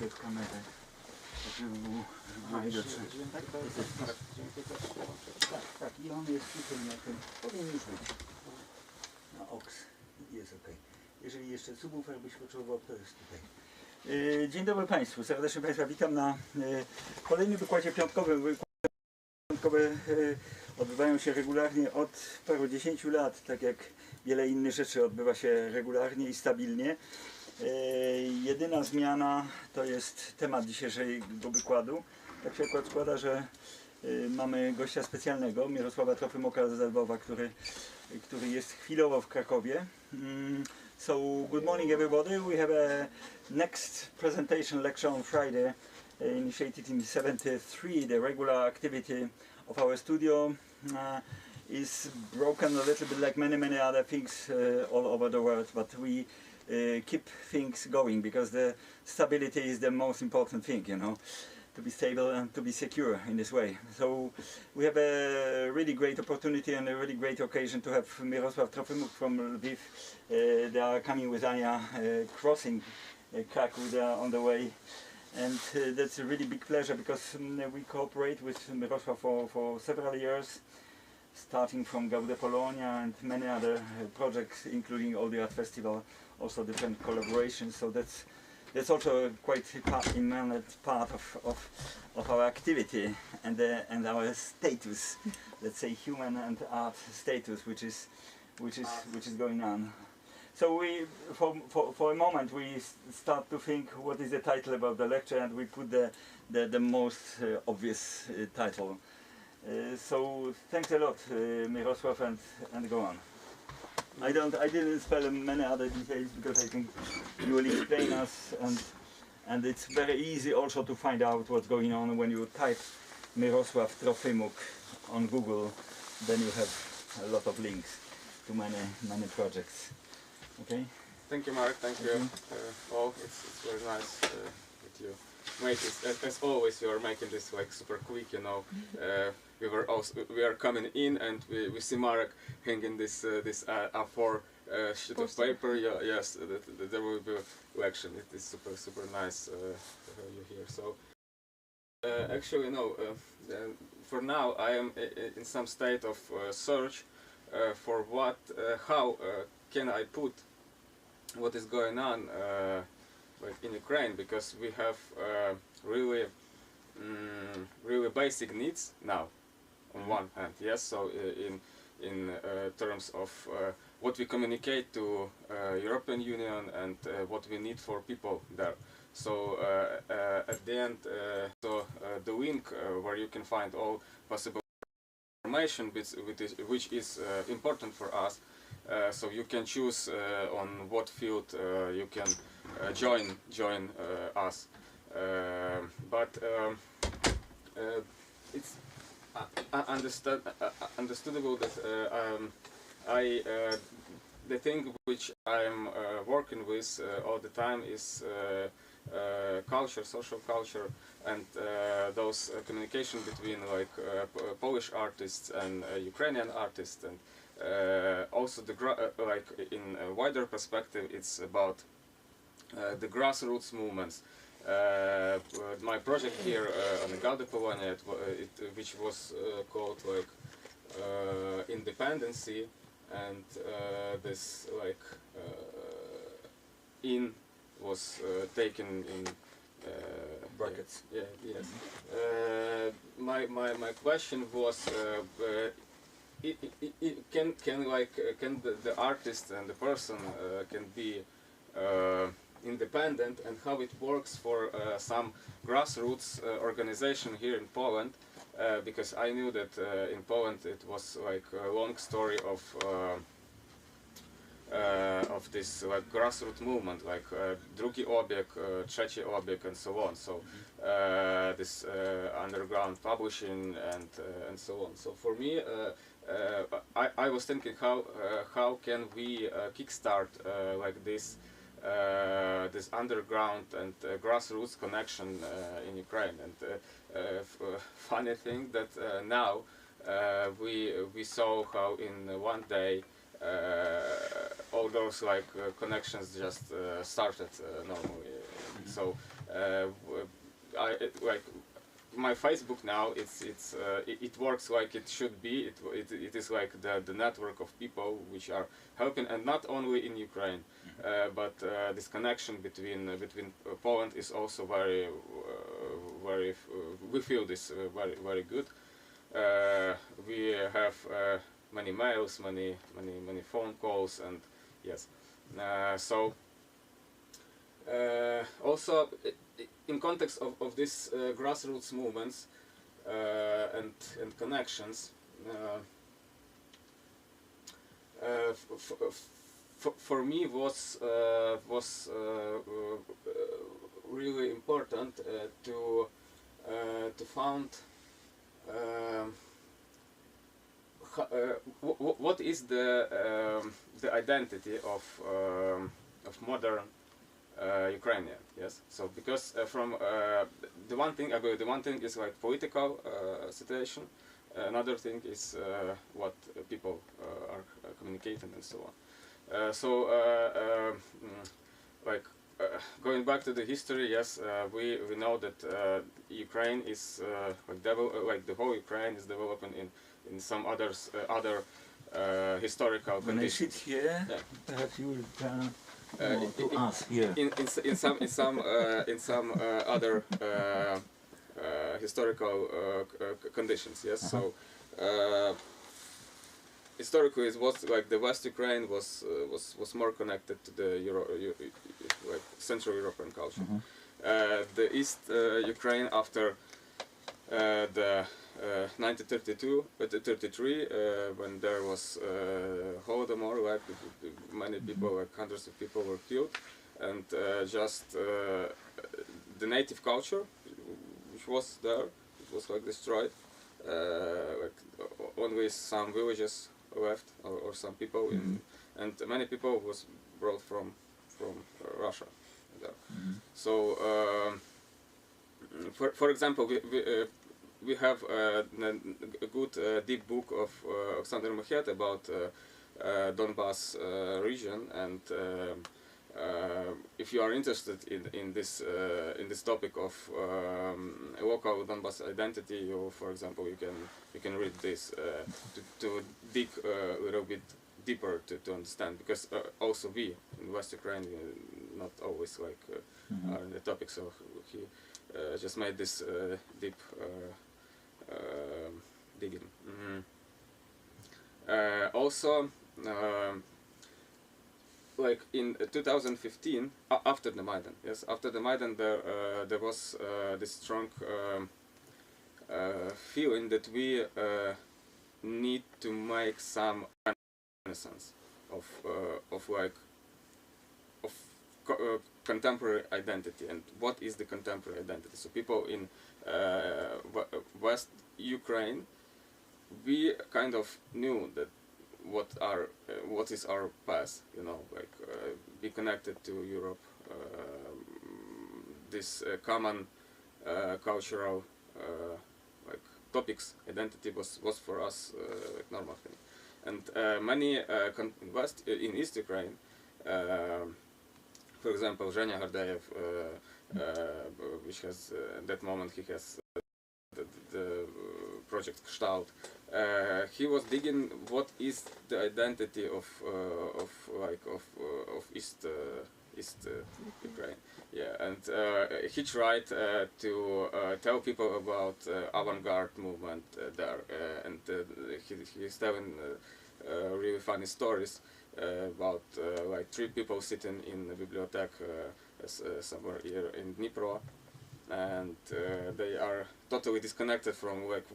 trochę w kamerę, żeby było widoczne. Tak, i on jest tutaj na tym, powinien już być. Na OX jest ok. Jeżeli jeszcze subwoofer byś potrzebował, to jest tutaj. Dzień dobry Państwu, serdecznie Państwa witam na kolejnym wykładzie piątkowym. Piątkowe odbywają się regularnie od parudziesięciu lat, tak jak wiele innych rzeczy odbywa się regularnie i stabilnie. Jedyna zmiana to jest temat dzisiejszego wykładu. Tak się akurat składa, że mamy gościa specjalnego, Myroslawa Trofymuka z Lwowa, który jest chwilowo w Krakowie. So, good morning everybody. We have a next presentation lecture on Friday, initiated in 73. The regular activity of our studio is broken a little bit like many other things all over the world, but we keep things going because the stability is the most important thing, you know, to be stable and to be secure in this way. So we have a really great opportunity and a really great occasion to have Myroslav Trofymuk from Lviv. They are coming with Anya, crossing Krakow, they are on the way. And that's a really big pleasure because we cooperate with Myroslav for several years, starting from Gaude Polonia and many other projects, including all the art festival, also different collaborations. So that's also quite immense part of our activity and our status, let's say human and art status, which is going on. So we, for a moment, we start to think what is the title about the lecture, and we put the most obvious title. So thanks a lot, Myroslav, and go on. I didn't spell many other details because I think you will explain us, and it's very easy also to find out what's going on when you type Myroslav Trofymuk on Google. Then you have a lot of links to many projects. Okay. Thank you, Mark. Thank you all. It's very nice that you make it. As always, you are making this like super quick. You know, we are coming in and we see Mark hanging this A4 sheet of paper. Yeah, yes, there will be lecture. It is super nice to have you here. So actually, no. For now, I am in some state of search for how can I put what is going on like in Ukraine, because we have really basic needs now on one hand, yes, so in terms of what we communicate to European Union and what we need for people there. So at the end, the link where you can find all possible information which is important for us. So you can choose on what field you can join us, but it's understandable that the thing which I'm working with all the time is culture, social culture, and those communication between like Polish artists and Ukrainian artists, and also like in a wider perspective, it's about the grassroots movements. My project here on the Gaude Polonia, which was called like Independency, and this like was taken in brackets. Yeah, yes. My question was. Can the artist and the person can be independent, and how it works for some grassroots organization here in Poland, because I knew that in Poland it was like a long story of this like grassroots movement, like drugi obieg, trzeci obieg, and so on. So this underground publishing and so on. So for me. I was thinking how can we kickstart like this underground and grassroots connection in Ukraine, and funny thing that now we saw how in one day all those like connections just started normally. So like my Facebook now, it works like it should be. It is like the network of people which are helping, and not only in Ukraine, but this connection between Poland is also very we feel this very good. We have many mails, many phone calls, and yes. So also in context of these grassroots movements and connections, for me was really important to found what is the identity of modern Ukrainian, yes. So because from the one thing is like political situation, another thing is what people are communicating and so on. Like going back to the history, yes, we know that Ukraine is like the whole Ukraine is developing in some other historical When I sit conditions. here, Yeah. perhaps you will turn to us here. In some other historical conditions, yes. So historically, it was like the West Ukraine was more connected to the like Central European culture. The East Ukraine after the 1933, when there was Holodomor, like many people, like hundreds of people were killed, and just the native culture, which was there, it was like destroyed. Like only some villages left, or some people, and many people was brought from Russia there. So, for example, we have a good deep book of Alexander Machet about Donbass region, and if you are interested in this topic of local Donbass identity, you, for example, you can read this to dig a little bit deeper to understand, because also we in West Ukraine not always like are in the topic, so he just made this deep digging. Also, like in 2015, after the Maidan, yes, after the Maidan, there was this strong feeling that we need to make some renaissance of contemporary identity. And what is the contemporary identity? So people in West Ukraine, we kind of knew that what is our past, you know, like be connected to Europe, this common cultural like topics, identity was for us like normal thing. And many in East Ukraine, for example, Zhenya Gardayev, which has at that moment he has the project Gestalt. He was digging what is the identity of East Ukraine. Yeah, and he tried to tell people about avant-garde movement there, and he's telling really funny stories about like 3 people sitting in the bibliothèque somewhere here in Dnipro, and they are totally disconnected from like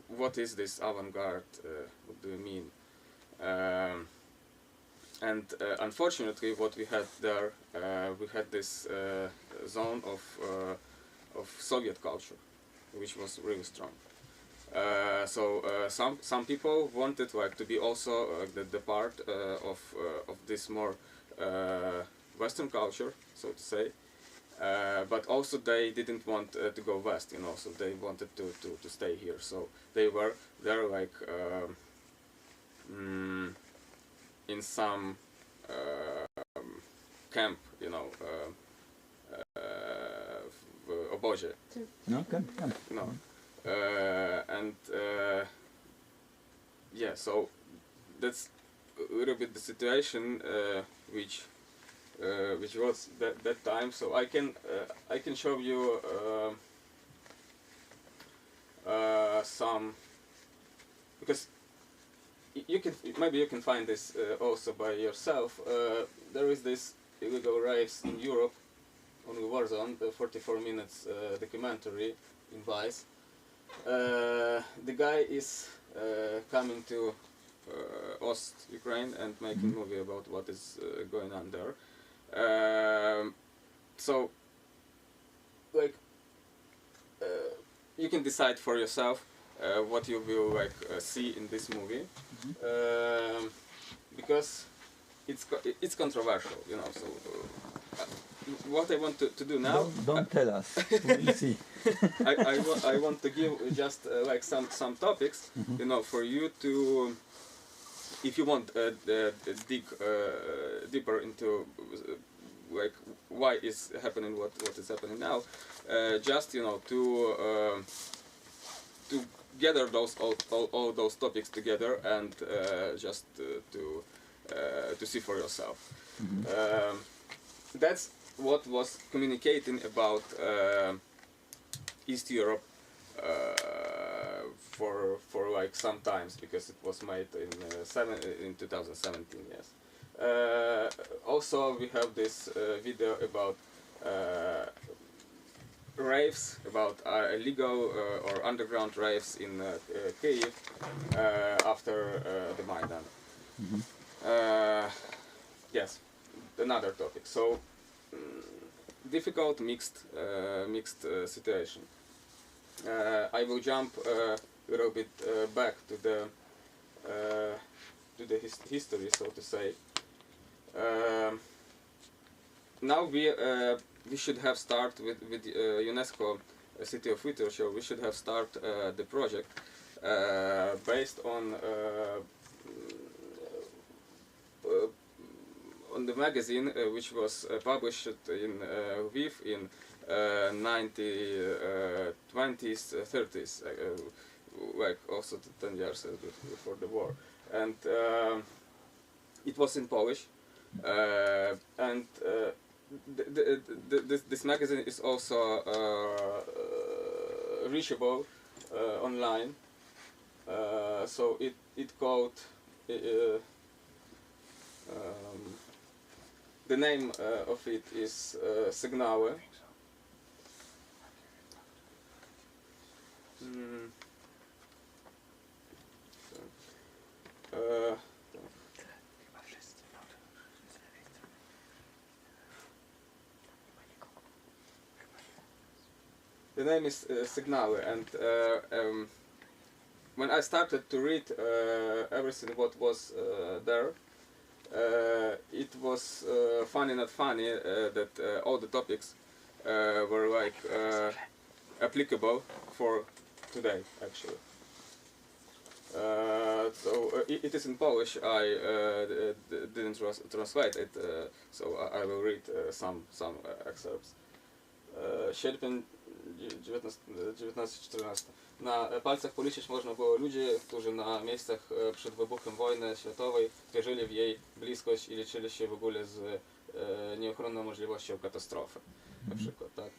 what is this avant-garde, what do you mean, and unfortunately what we had there, we had this zone of Soviet culture, which was really strong. So some people wanted like to be also the part of this more Western culture, so to say, but also they didn't want to go west, you know, so they wanted to stay here. So they were there like in some camp, you know, obozie. No, come. No. Yeah, so that's a little bit the situation which was that time. So I can show you some, because maybe you can find this also by yourself. There is this illegal raves in Europe on the Warzone, the 44 minutes documentary in Vice. The guy is coming to Ost Ukraine and making a movie about what is going on there. So, like, you can decide for yourself what you will see in this movie, because it's controversial, you know. So, what I want to do now. Don't tell us. We'll see. I want to give just like some topics, you know, for you to, if you want dig deeper into like why is happening what is happening now, just, you know, to gather those all those topics together and just to see for yourself. That's what was communicating about East Europe for like some times, because it was made in 2017. Yes. Also, we have this video about raves, about illegal or underground raves in Kyiv after the Maidan. Yes, another topic. So difficult, mixed situation. I will jump a little bit back to the history, so to say. Now we should have start with UNESCO City of Literature. We should have start the project based on the magazine which was published in Lviv in 1920s, 30s, like also 10 years before the war, and it was in Polish, and this magazine is also reachable online. So it called. The name of it is Sygnały. The name is Sygnały, and when I started to read everything what was there, it was funny, not funny, that all the topics were like applicable for today, actually. So it is in Polish. I didn't translate it, so I will read some excerpts. Sierpień 1914. Na palcach policzyć można było ludzi, którzy na miejscach przed wybuchem wojny światowej wierzyli w jej bliskość i liczyli się w ogóle z nieuchronną możliwością katastrofy. Na przykład, tak.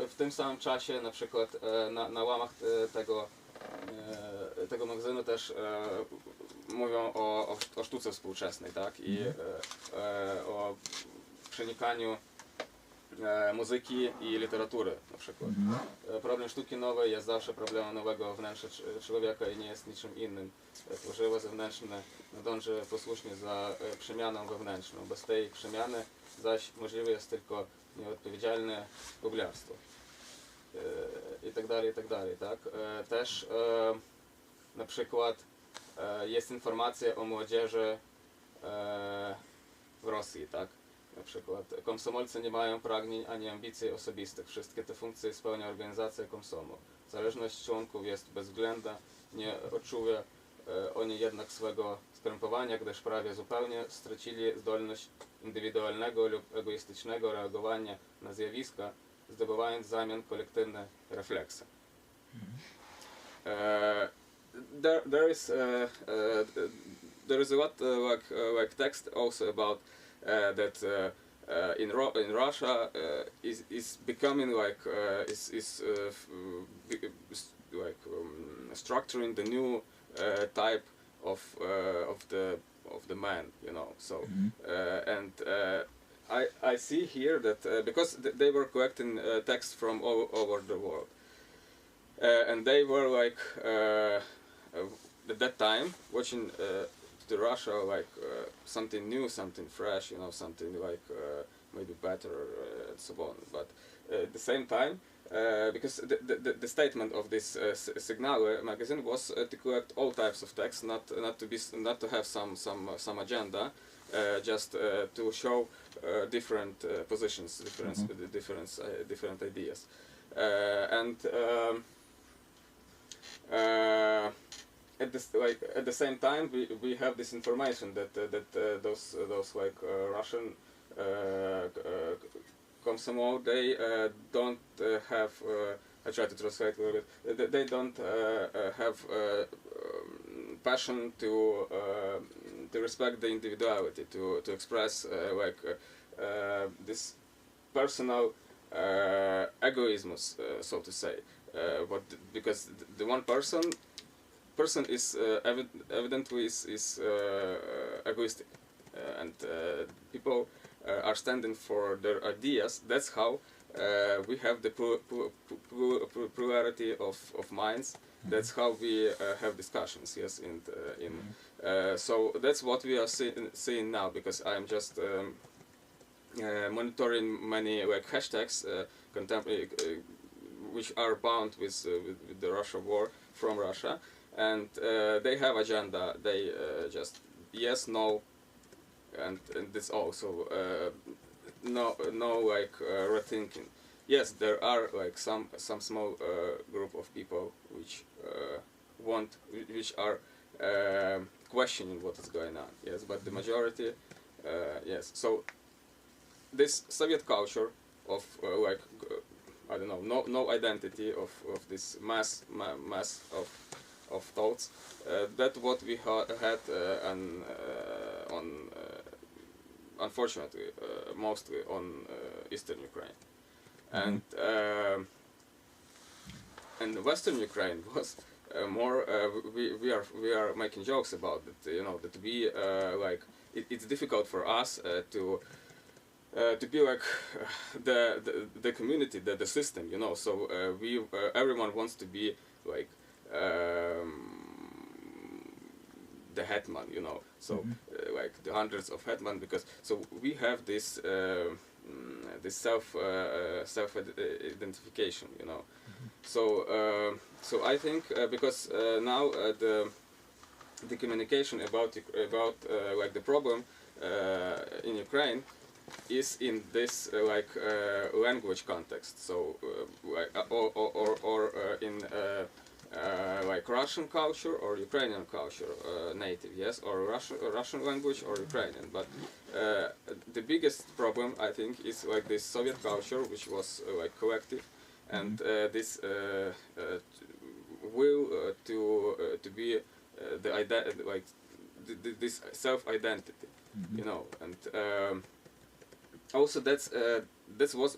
W tym samym czasie, na przykład na łamach tego magazynu też mówią o sztuce współczesnej, tak, i o przenikaniu muzyki i literatury, na przykład. Problem sztuki nowej jest zawsze problemem nowego wnętrza człowieka i nie jest niczym innym. Tworzywo zewnętrzne nadąży posłusznie za przemianą wewnętrzną. Bez tej przemiany zaś możliwe jest tylko nieodpowiedzialne gublarstwo. I tak dalej, tak? Też na przykład jest informacja o młodzieży w Rosji, tak? Na przykład komsomolcy nie mają pragnień ani ambicji osobistych. Wszystkie te funkcje spełnia organizacja komsomu. Zależność członków jest bezwzględna, nie odczuwa oni jednak swego skrępowania, gdyż prawie zupełnie stracili zdolność indywidualnego lub egoistycznego reagowania na zjawiska, zdobywając w zamian kolektywne refleksje. There is a lot like text also about that in Russia is becoming like structuring the new type of the man, you know. So and I see here that because they were collecting texts from all over the world, and they were like at that time watching to Russia like something new, something fresh, you know, something like maybe better and so on. But at the same time, because the statement of this Signale magazine was to collect all types of texts, not to have some agenda, just to show different positions, different ideas, and. At the same time, we have this information that those like Russian Komsomol, they don't have. I try to translate a little bit. They don't have passion to respect the individuality, to express like this personal egoism, so to say. But because the one person is evidently is egoistic, and people are standing for their ideas. That's how we have the plurality of minds. That's how we have discussions. Yes, so that's what we are seeing now. Because I'm just monitoring many like hashtags contemporary. Which are bound with the Russia war from Russia, and they have agenda. They just yes, no, and that's all. So no like rethinking. Yes, there are like some small group of people which which are questioning what is going on. Yes, but the majority, yes. So this Soviet culture of like. I don't know, no identity of this mass of thoughts. That's what we had unfortunately mostly on Eastern Ukraine, and Western Ukraine was more. We are making jokes about it. You know that we like it's difficult for us to be like the community, the system, you know. So everyone wants to be like the hetman, you know. So like the hundreds of hetman, because so we have this this self identification, you know. So so I think because now the communication about like the problem in Ukraine is in this language context, so or in like Russian culture or Ukrainian culture, native, yes, or Russian language or Ukrainian. But the biggest problem, I think, is like this Soviet culture, which was like collective, and this will to be this self-identity, you know, and. Also, that was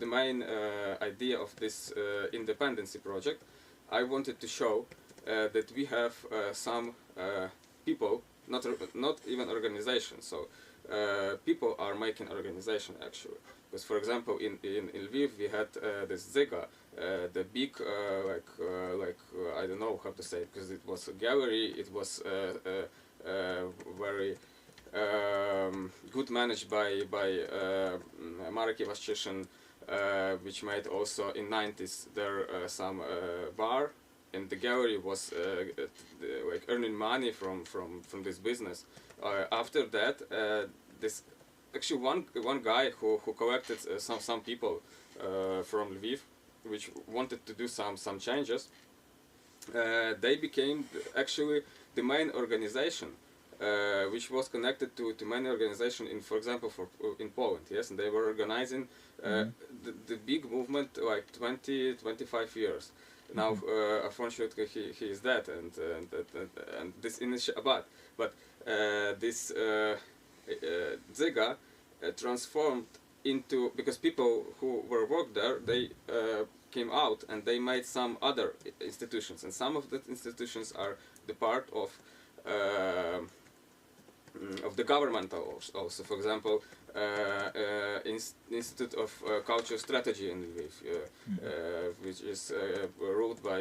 the main idea of this independency project. I wanted to show that we have some people, not even organizations. So people are making organization actually. Because for example, in Lviv we had this Ziga, the big I don't know how to say it, because it was a gallery. It was very good managed by Marek Ivashchishin, which made also in 90s there some bar, and the gallery was like earning money from this business. After that, this actually one guy who collected some people from Lviv, which wanted to do some changes. They became actually the main organization which was connected to many organizations in, for example, in Poland. Yes, and they were organizing the big movement like 25 years. Now, unfortunately, he is dead, and this initiative, but this Zyga transformed into, because people who were worked there, they came out and they made some other institutions, and some of the institutions are the part of the government also. For example, Institute of Culture Strategy in Lviv, which is ruled by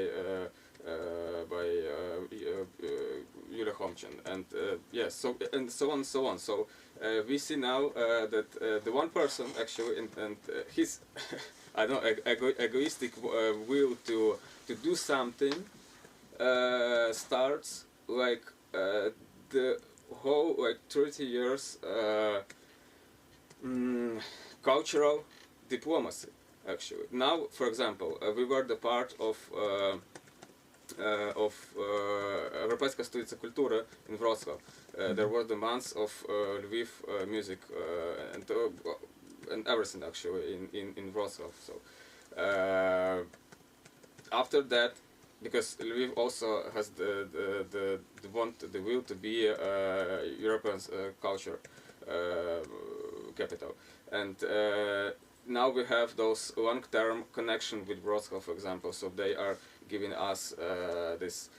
Yulia Homchin, and yes, so and so on and so on. So we see now that the one person actually, and his I don't know, egoistic will to do something starts like the whole like 30 years cultural diplomacy. Actually, now, for example, we were the part of Europejska Stolica Kultury in Wrocław. There was the months of Lviv music and everything actually in Wrocław. So after that, because Lviv also has the will to be European culture capital, and now we have those long-term connection with Wrocław, for example. So they are giving us this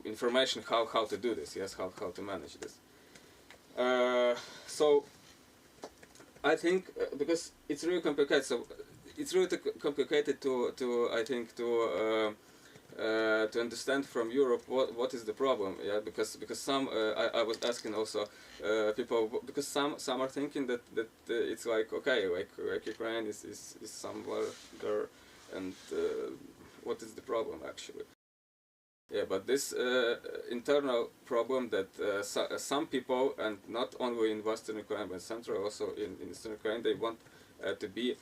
information how to do this. Yes, how to manage this. So I think because it's really complicated. So it's really complicated to I think to understand from Europe what is the problem. Yeah, because some I was asking also people, because some are thinking that it's like okay, like Ukraine is somewhere there, and what is the problem actually? Yeah, but this internal problem that some people, and not only in Western Ukraine but Central, also in Eastern Ukraine, they want to be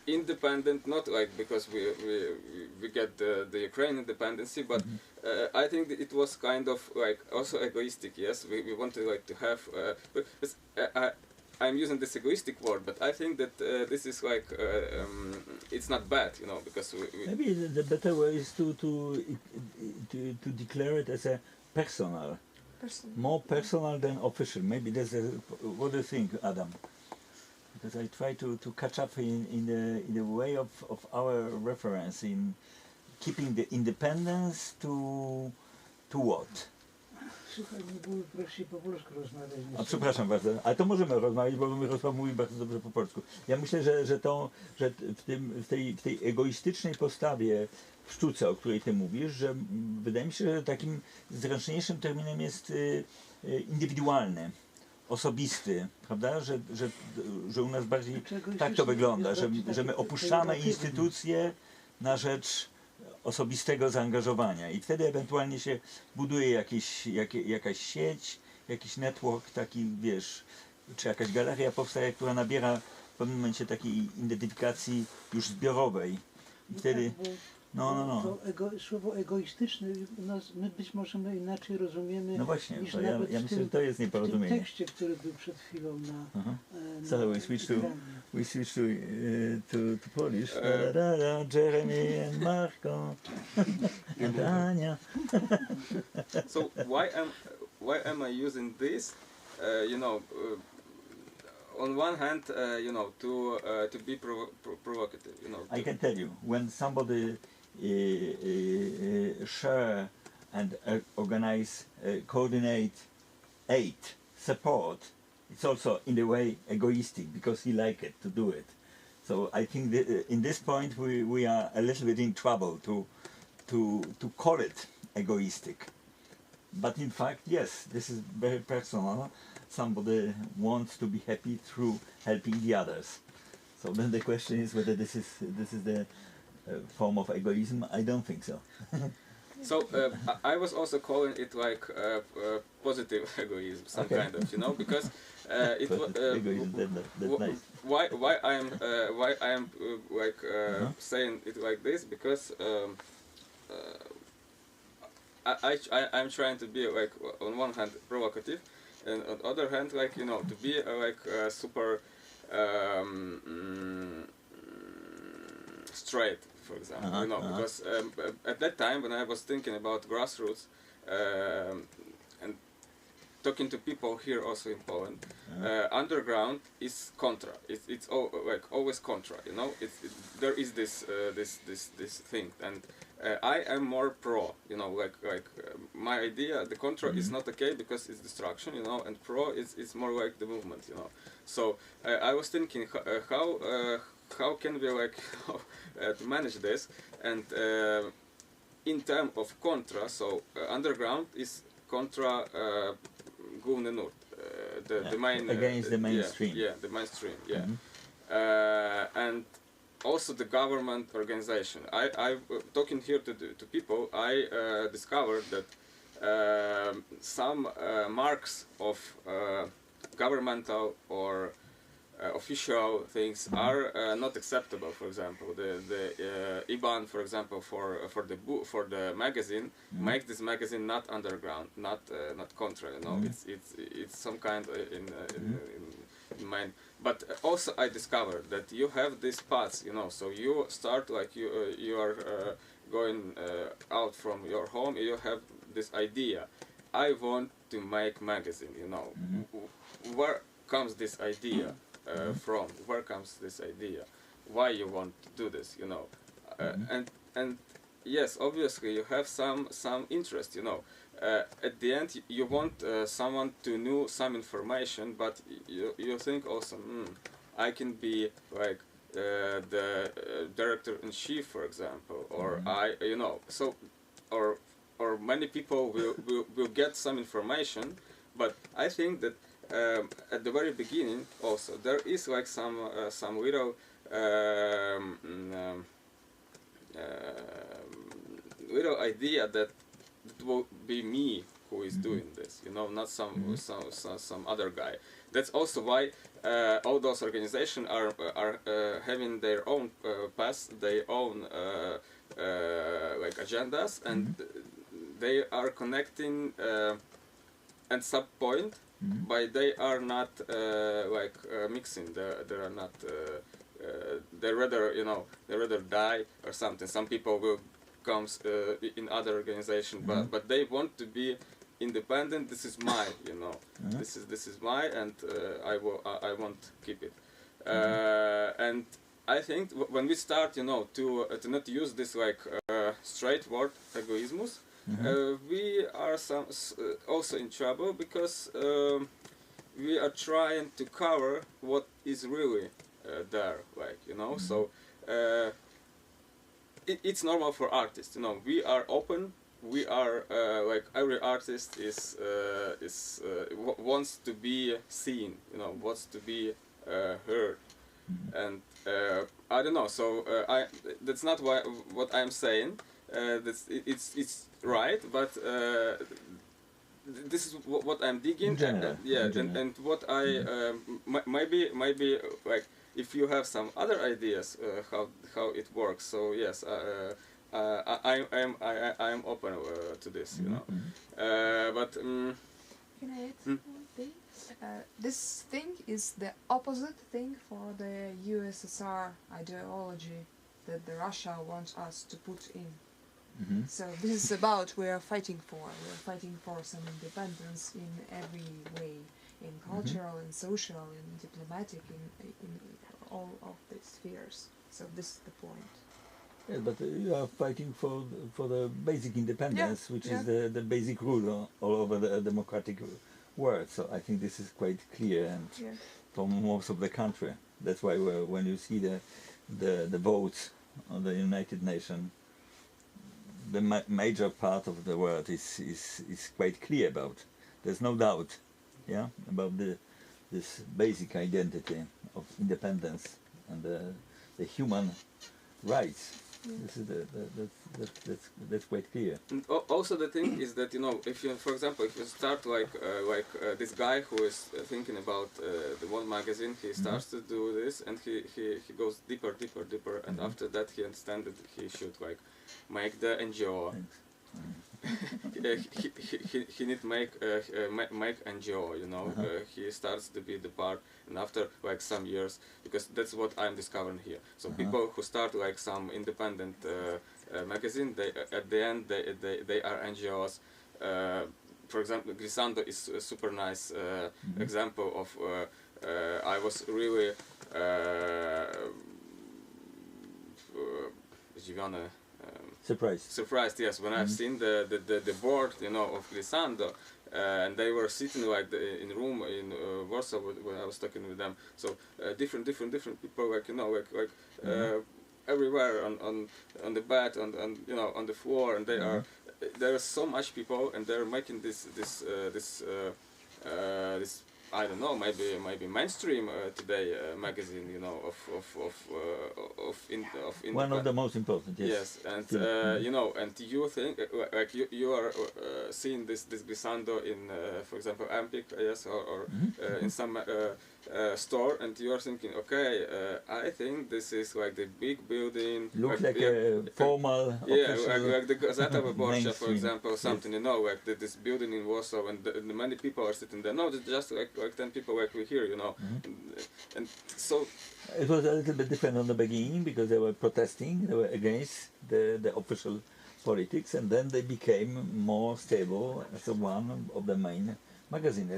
independent, not like because we get the Ukraine independency, but I think that it was kind of like also egoistic. Yes, we wanted like to have. Because, I'm using this egoistic word, but I think that this is like it's not bad, you know, because maybe the better way is to declare it as a personal, more personal than official. Maybe that's what do you think, Adam? Because I try to catch up in the way of our reference in keeping the independence to what? Słuchaj, nie byłoby prościej po polsku rozmawiać. A przepraszam bardzo, ale to możemy rozmawiać, bo Myroslav mówi bardzo dobrze po polsku. Ja myślę, że w tej egoistycznej postawie w sztuce, o której ty mówisz, że wydaje mi się, że takim zręczniejszym terminem jest indywidualny, osobisty, prawda? Że u nas bardziej tak to wygląda, że my opuszczamy instytucje na rzecz osobistego zaangażowania i wtedy ewentualnie się buduje jakaś sieć, jakiś network taki, wiesz, czy jakaś galeria powstaje, która nabiera w pewnym momencie takiej identyfikacji już zbiorowej i wtedy To słowo egoistyczne u nas, my być może inaczej rozumiemy, no właśnie, niż to nawet ja myślę, że to jest w tym nieporozumienie. tekście, który był przed chwilą na So we switch to Polish. Jeremy and Marco and Ania. So why am I using this? You know, on one hand, you know, to be provocative. You know, I can tell you, when somebody share and organize, coordinate, aid, support, it's also in a way egoistic because he like it to do it. So I think that in this point we are a little bit in trouble to call it egoistic. But in fact, yes, this is very personal. Somebody wants to be happy through helping the others. So then the question is whether this is the form of egoism. I don't think so. So I was also calling it like positive egoism, some kind of, you know, because it was nice. why I am like saying it like this, because I'm trying to be like on one hand provocative, and on the other hand, like to be super straight, for example, because at that time when I was thinking about grassroots and talking to people here also in Poland, underground is contra. It's like always contra. There is this thing, and I am more pro. My idea, the contra is not okay because it's destruction. And pro is more like the movement. So I was thinking how can we to manage this, and in terms of contra, so underground is contra główny nurt, the main against the mainstream. the mainstream, and also the government organization. I talking here to people, I discovered that some marks of governmental or official things are not acceptable. For example, the IBAN, for example, for the magazine, makes this magazine not underground, not contra. It's some kind in mind. But also I discovered that you have these paths. So you start like you are going out from your home. You have this idea. I want to make magazine. Where comes this idea? From where comes this idea? Why you want to do this? And yes, obviously you have some interest. At the end you want someone to know some information, but you think also, I can be like the director-in-chief, for example, or so, or many people will get some information, but I think that at the very beginning also there is like some little little idea that it will be me who is doing this, not some other guy. That's also why all those organizations are having their own paths, their own like agendas, and they are connecting at some point. But they are not mixing. They are not. They rather die or something. Some people will come in other organization, but they want to be independent. This is my, this is my, and I want to keep it. And I think when we start, to not use this straight word egoismus. We are also in trouble because we are trying to cover what is really there, So it's normal for artists, We are open. We are every artist is wants to be seen, wants to be heard, and I don't know. So that's not what I'm saying. It's right, but this is what I'm digging. And what I maybe like if you have some other ideas how it works. So yes, I am open to this, but can I add one thing? This thing is the opposite thing for the USSR ideology that the Russia wants us to put in. So this is about we are fighting for some independence in every way, in cultural, in social, in diplomatic, in all of the spheres. So this is the point. Yeah, but you are fighting for the basic independence, which is the basic rule all over the democratic world. So I think this is quite clear, and for most of the country. That's why when you see the votes on the United Nations, the major part of the world is quite clear about. There's no doubt, about this basic identity of independence and the human rights. This is that's quite clear. And also the thing is that if you, for example, if you start this guy who is thinking about the one magazine, he starts to do this, and he goes deeper, and after that he understands that he should make the NGO. he need make NGO, you know. He starts to be the part, and after like some years, because that's what I'm discovering here. So people who start like some independent magazine, they at the end they are NGOs. For example, Glissando is a super nice example of. I was really zdziwiony. Surprised, yes, when I've seen the board, you know, of Glissando, and they were sitting like in room in Warsaw when I was talking with them. So different people, like, you know, like everywhere on the bed, on you know, on the floor, and they are there are so much people, and they're making this I don't know, maybe mainstream today magazine, you know, of one of the most important. Yes. Yes, and you know, and you think like you are seeing this Glissando in, for example, Empik, yes, or in some store, and you are thinking, okay, I think this is like the big building. Looks like a formal. Yeah, like the Gazeta Wyborcza, for example, something, you know, like this building in Warsaw, and the many people are sitting there. No, it's just like 10 people like we here, you know, and so. It was a little bit different on the beginning because they were protesting, they were against the official politics, and then they became more stable as one of the main magazines.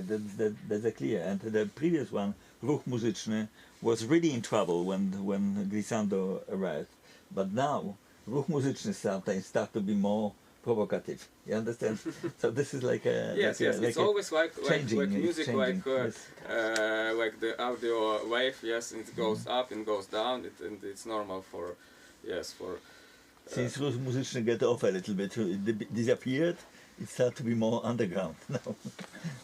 That's clear. And the previous one, Ruch Muzyczny, was really in trouble when Glissando arrived. But now, Ruch Muzyczny sometimes start to be more provocative. You understand? So this is like a yes, like yes. A, It's like always like music, yes. Like the audio wave. Yes, it goes up and goes down. And it's normal for, yes, for. Since Ruch Muzyczny get off a little bit, disappeared. It started to be more underground.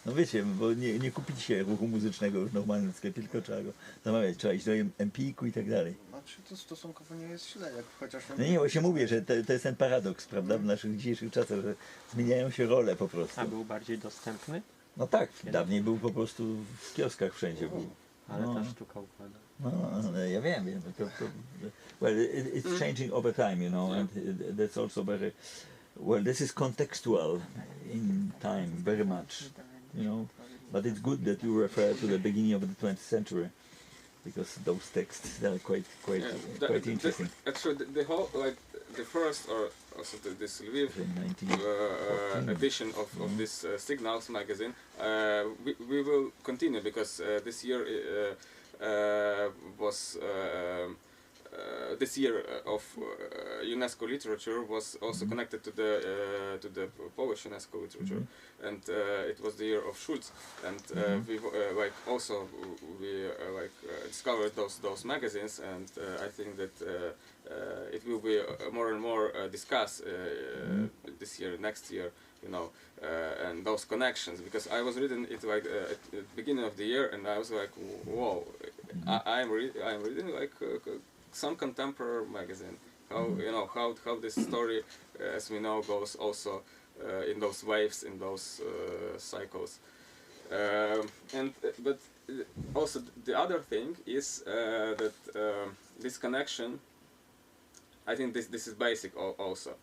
No wiecie, bo nie kupić się ruchu muzycznego już w normalnym sklepie, tylko trzeba go zamawiać, trzeba iść do Empiku i tak dalej. Znaczy to stosunkowo nie jest źle, jak chociaż... No nie, właśnie mówię, że to jest ten paradoks, prawda, w naszych dzisiejszych czasach, że zmieniają się role po prostu. A był bardziej dostępny? No tak, dawniej był po prostu w kioskach wszędzie był. Ale ta sztuka układa. No, ja wiem. Well, it's changing over time, you know, and that's also very... Well, this is contextual in time, very much, you know. But it's good that you refer to the beginning of the 20th century, because those texts are quite interesting. Actually, the whole, like the first or also this Lviv edition of this Signals magazine, we will continue because this year was. This year of UNESCO literature was also connected to the Polish UNESCO literature, and it was the year of Schulz, and we like also we discovered those magazines, and I think that it will be more and more discussed this year, next year, you know, and those connections, because I was reading it like at the beginning of the year, and I was like, whoa, I'm reading like. Some contemporary magazine, you know how this story, as we know, goes also in those waves, in those cycles, but also the other thing is that this connection, I think this is basic also.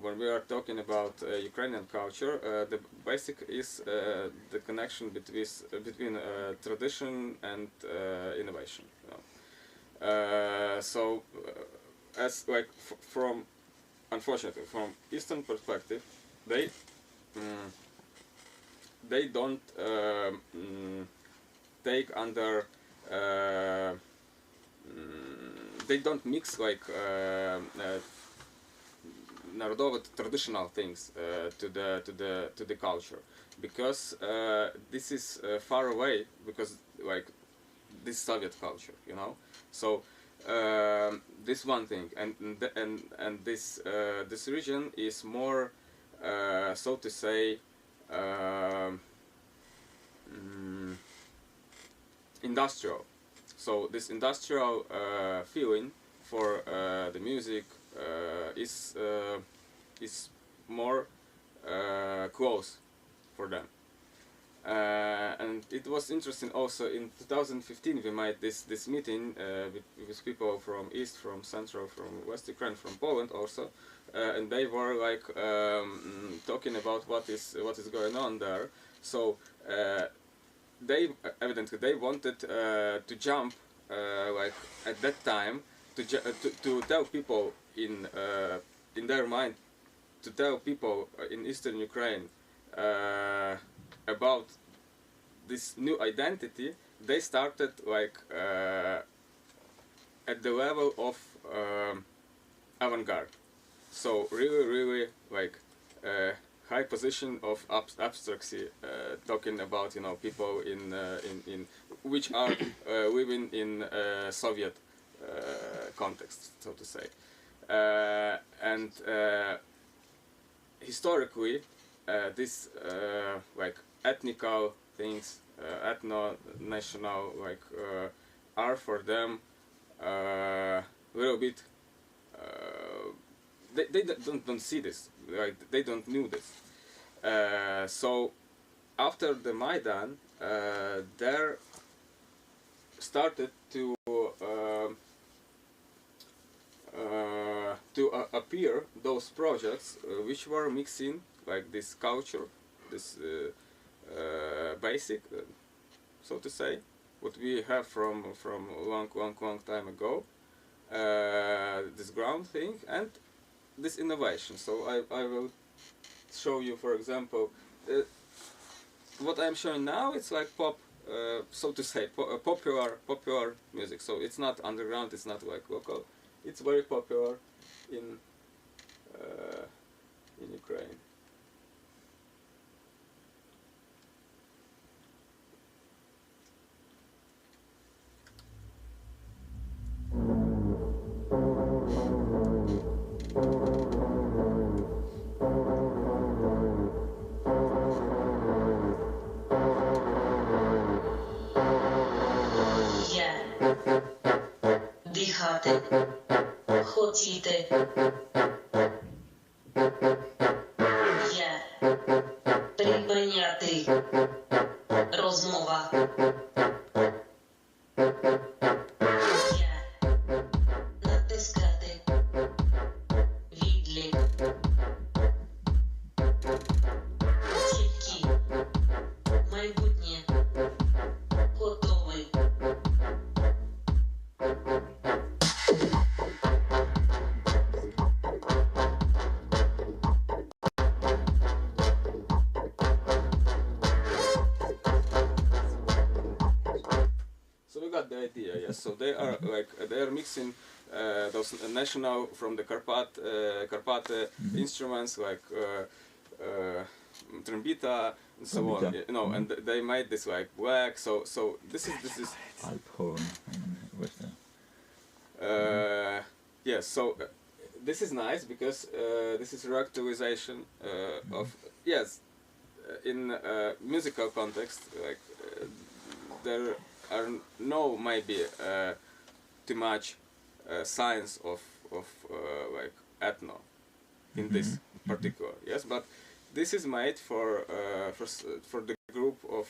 When we are talking about Ukrainian culture, the basic is the connection between tradition and innovation. You know? As like from, unfortunately, from Eastern perspective, they don't take under, they don't mix like narodowe traditional things to the culture, because this is far away, because like this Soviet culture, you know. So this one thing, and this region is more, so to say, industrial. So this industrial feeling for the music is more close for them. And it was interesting also in 2015 we made this meeting with people from East, from Central, from West Ukraine, from Poland also, and they were like talking about what is going on there. So they evidently they wanted to jump like at that time to tell people in their mind, to tell people in Eastern Ukraine about this new identity. They started like at the level of avant-garde, so really like high position of abstracy, talking about people in which are living in Soviet context, so to say, and historically this like ethnical things, ethno-national, like are for them a little bit. They don't see this, like they don't knew this. So after the Maidan, there started to appear those projects which were mixing like this culture, this basic, so to say, what we have from long time ago, this ground thing and this innovation. So I will show you, for example, what I'm showing now. It's like pop, so to say, popular music. So it's not underground, it's not like local. It's very popular in Ukraine. Дихати, хотіти. Я припиняти. Розмова. Я натискати. Відлік. Чіткі. Майбутнє. Готовий. The idea, yes. So they are like they are mixing those national from the Carpat instruments like trombita and so on, and they made this like black. So this is Alphorn in Western. yes. So this is nice because this is reactualization of in musical context, like there are no maybe too much science of like ethno in this particular, yes, but this is made for the group of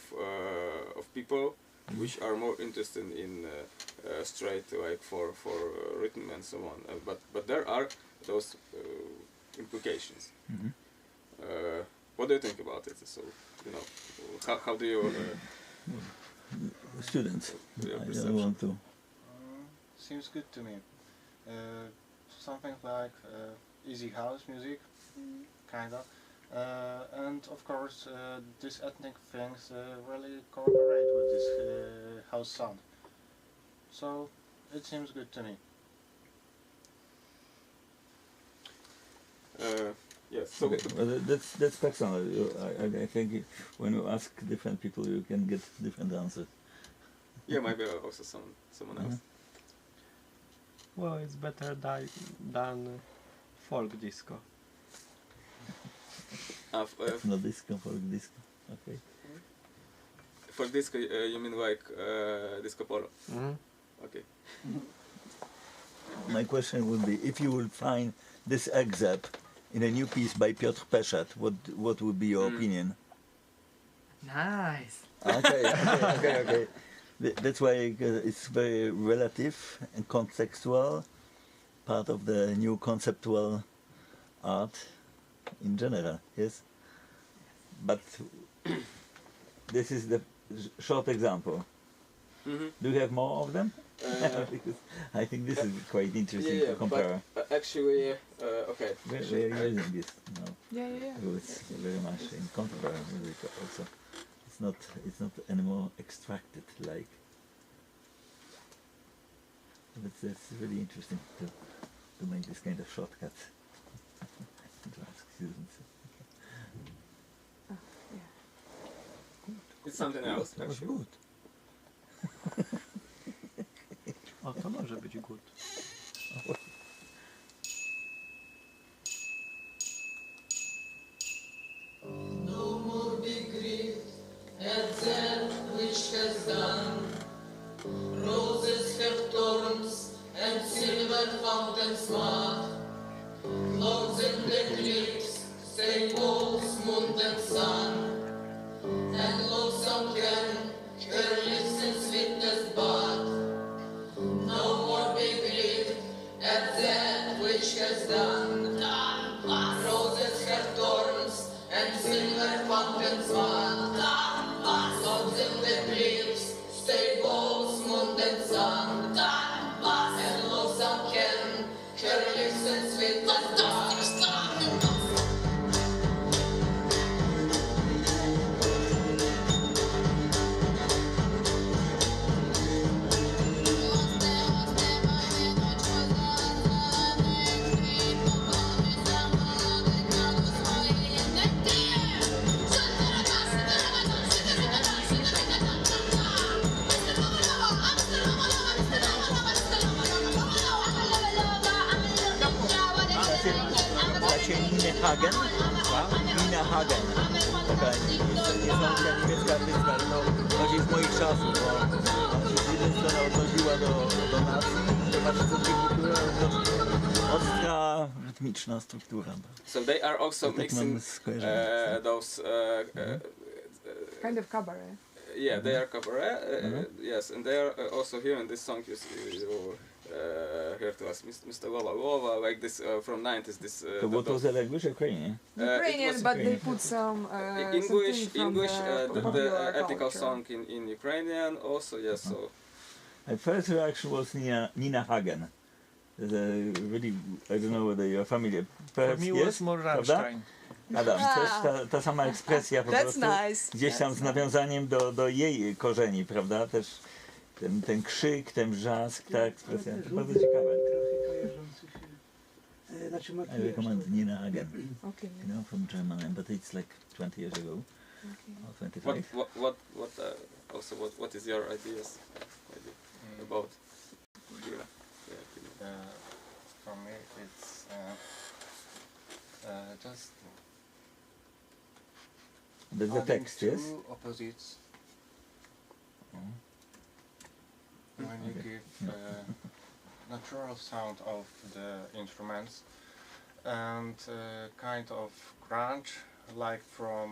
people which are more interested in straight, like for rhythm and so on, but there are those implications. What do you think about it? So how do you Students, your I perception? don't want to. Seems good to me. Something like easy house music, kind of. And of course, these ethnic things really cooperate with this house sound. So it seems good to me. Yes. So Okay, well, that's personal. I think when you ask different people, you can get different answers. yeah, maybe also someone else. Well, it's better than folk disco. No disco, folk disco. Okay. For disco, you mean like disco polo? Mhm. Okay. My question would be, if you would find this excerpt in a new piece by Piotr Peshat, what would be your opinion? Nice. Okay. That's why it's very relative and contextual, part of the new conceptual art in general, yes? But this is the short example. Do you have more of them? Because I think this is quite interesting to compare. But actually, okay. We're using this now. Yeah. It's very much in contemporary music also. It's not anymore extracted like. But it's really interesting to make this kind of shortcut. It's something else. That was Actually. good. O, to może być good. No more be grieved at that which has done. Roses have thorns and silver fountains mark. Clouds and eclipse, same walls, moon and sun. And lonesome can her lips and sweetness but. No more be grieved at that which has done. Roses have thorns and silver fountains mark. Clouds and eclipse, stay balls, moon and sun. And lonesome can her lips and sweetness but. Nina Hagen. Nina Hagen. Taka nieznana niemiecka artystka, no z moich czasów, bo z jednej strony odnosiła do nacji, zobaczcie co kultura, ostra, rytmiczna struktura. So they are also mixing those Kind of cabaret. yeah, they are cabaret, yes, and they are also here in this song you hear to us Mr. Lova Lova, like this from 90s. This So what was the language? Ukrainian? Ukrainian, was but they Ukrainian. put some English, the popular ethical culture. song in Ukrainian also, yes. So My first reaction was Nina Hagen. Really, I don't know whether you're familiar. For Perhaps me yes? was more Prawda? Rammstein. Adam, też ta sama ekspresja po That's prostu. nice. Gdzieś tam z nawiązaniem do jej korzeni, prawda? Też ten krzyk, ten wrzask, ta ekspresja. To bardzo ciekawe. Trochę kojarzący się. Znaczy I makijaż. recommend Nina Hagen, Okay. you know, from Germany, but it's like 20 years ago, or 25. what is your ideas about? For me, it's just That's the adding text, yes? two opposites when you give natural sound of the instruments and kind of crunch, like from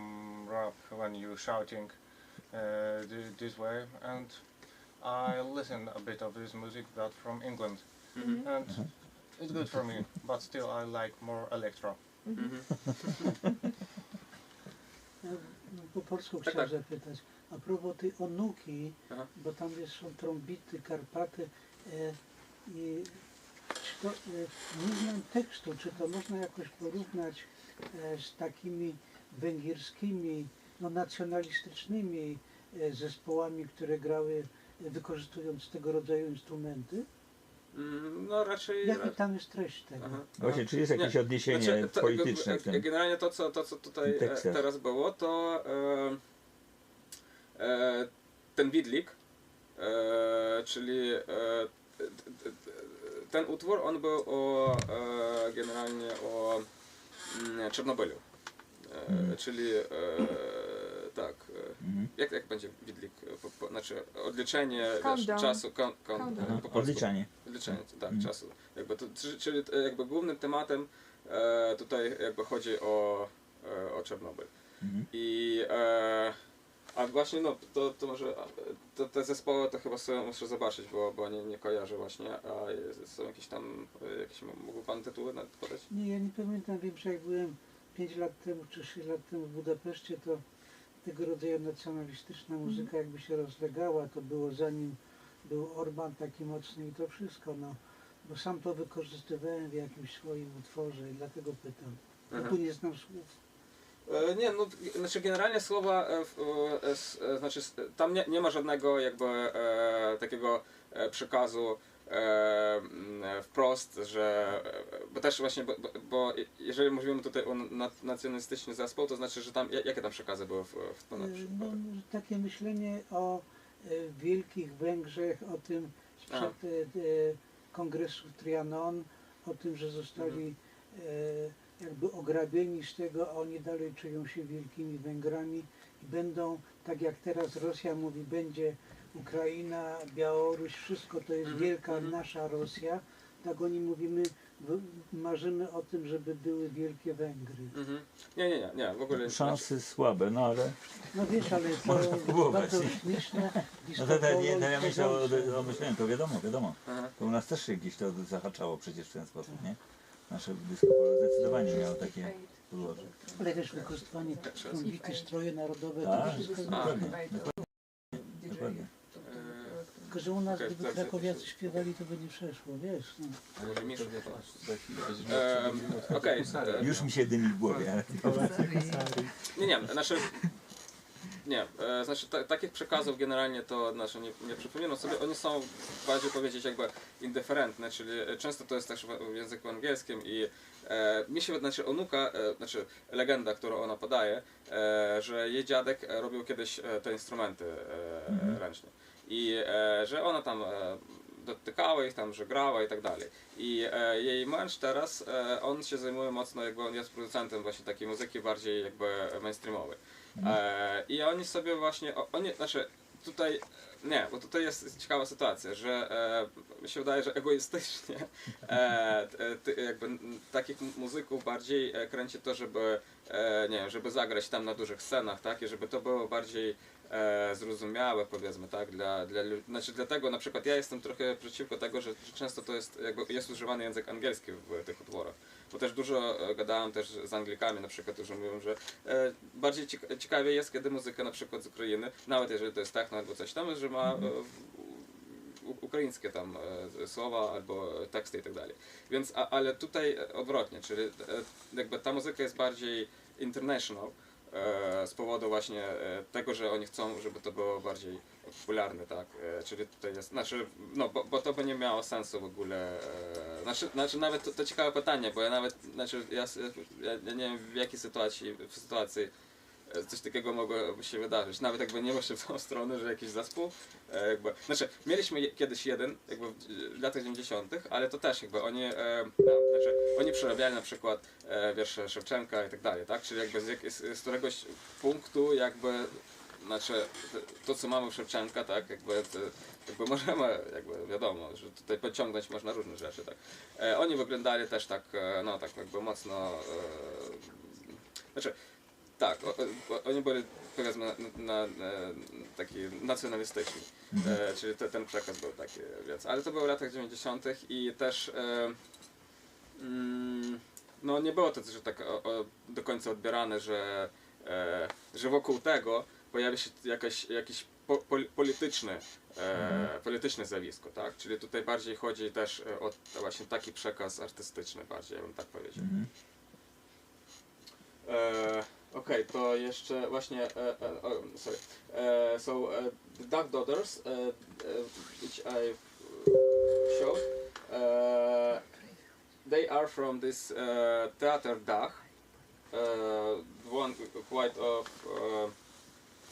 rap when you shouting this way. And I listen a bit of this music, but from England, and it's good for me. But still, I like more electro. Ja po polsku Tak, chciałem tak. zapytać. A propos tej onuki, Aha. bo tam są trąbity, Karpaty i czy to, nie znam tekstu, czy to można jakoś porównać z takimi węgierskimi, no, nacjonalistycznymi zespołami, które grały wykorzystując tego rodzaju instrumenty? No raczej... Jaka tam jest treść tego? Aha. Właśnie, czy jest jakieś Nie, odniesienie znaczy, polityczne w tym? Generalnie to co tutaj tekstach. teraz było, to ten widlik, czyli ten utwór, on był generalnie o Czarnobylu. Czyli tak, jak będzie widlik, znaczy odliczenie Countdown. czasu, Countdown. po polsku. Odliczenie, tak, czasu. Jakby to, czyli jakby głównym tematem tutaj jakby chodzi o Czarnobyl. I A właśnie, no, to może te zespoły to chyba sobie muszę zobaczyć, bo nie kojarzę właśnie, a są jakieś tam, mógł pan tytuły podać? Nie, ja nie pamiętam, wiem, że jak byłem 5 lat temu czy 6 lat temu w Budapeszcie, to tego rodzaju nacjonalistyczna muzyka jakby się rozlegała, to było zanim był Orban taki mocny i to wszystko, no. Bo sam to wykorzystywałem w jakimś swoim utworze i dlatego pytam. Ja tu nie znam słów. Nie, no, znaczy generalnie słowa, znaczy tam nie ma żadnego jakby takiego przekazu wprost, że, bo też właśnie, bo jeżeli mówimy tutaj o nacjonalistyczny zespół, to znaczy, że tam, jakie tam przekazy były w to na przykład? No, takie myślenie o Wielkich Węgrzech, o tym sprzed kongresu Trianon, o tym, że zostali jakby ograbieni z tego, a oni dalej czują się wielkimi Węgrami i będą, tak jak teraz Rosja mówi, będzie Ukraina, Białoruś, wszystko to jest wielka nasza Rosja, tak oni mówimy, marzymy o tym, żeby były wielkie Węgry. Nie, w ogóle. Szanse słabe, no ale... No wiesz, ale Można to próbować. bardzo śmieszne. No ja myślę o myśleniu, to wiadomo. To u nas też się gdzieś to zahaczało przecież w ten sposób, nie? Nasze dysko polo zdecydowanie miało takie podłoże. Ale też wykorzystywanie trąbiki, stroje narodowe, Tak, to wszystko. dokładnie. Dokładnie. Tylko, że u nas Okej, gdyby krakowiacy śpiewali, to by nie przeszło, wiesz. No. Może Miszu Okej. Już mi się dymi w głowie, ale... Znaczy takich przekazów generalnie to znaczy nie przypominam sobie, oni są bardziej powiedzieć jakby indyferentne, czyli często to jest też w języku angielskim i mi się znaczy onuka, znaczy legenda, którą ona podaje, że jej dziadek robił kiedyś te instrumenty ręcznie i że ona tam dotykała ich tam, że grała i tak dalej. I jej mąż teraz, on się zajmuje mocno, jakby on jest producentem właśnie takiej muzyki bardziej jakby mainstreamowej. I oni sobie właśnie, znaczy tutaj, nie, bo tutaj jest ciekawa sytuacja, że mi się wydaje, że egoistycznie jakby takich muzyków bardziej kręci to, żeby, nie wiem, żeby zagrać tam na dużych scenach, tak, i żeby to było bardziej zrozumiałe, powiedzmy, tak, dla ludzi. Znaczy dlatego na przykład ja jestem trochę przeciwko tego, że często to jest, jakby jest używany język angielski w tych utworach. Bo też dużo gadałem też z Anglikami na przykład, którzy mówią, że bardziej ciekawie jest, kiedy muzyka na przykład z Ukrainy, nawet jeżeli to jest techno albo coś tam, że ma ukraińskie tam słowa albo teksty i tak dalej. Więc, ale tutaj odwrotnie, czyli jakby ta muzyka jest bardziej international, z powodu właśnie tego, że oni chcą, żeby to było bardziej popularne, tak, czyli tutaj jest, znaczy, no, bo to by nie miało sensu w ogóle, znaczy nawet to ciekawe pytanie, bo ja nawet, znaczy, ja nie wiem w jakiej sytuacji coś takiego mogło się wydarzyć, nawet jakby nie poszedł w tą stronę, że jakiś zespół, jakby, znaczy, mieliśmy kiedyś jeden, jakby w latach 90., ale to też jakby oni, znaczy, oni przerabiali na przykład wiersze Szewczenka i tak dalej, tak, czyli jakby z któregoś punktu jakby, znaczy, to co mamy w Szewczenka, tak, jakby możemy, jakby wiadomo, że tutaj pociągnąć można różne rzeczy, tak. Oni wyglądali też tak, no tak jakby mocno, znaczy, tak, oni byli, powiedzmy, taki nacjonalistyczni, czyli ten przekaz był taki, więc, ale to było w latach 90. i też no nie było to też tak do końca odbierane, że wokół tego pojawi się jakiś polityczne zjawisko, tak? Czyli tutaj bardziej chodzi też o właśnie taki przekaz artystyczny bardziej, ja bym tak powiedział. Okej, to jeszcze właśnie, sorry, so the Duck Daughters, which I showed, they are from this Theater Dach, one quite of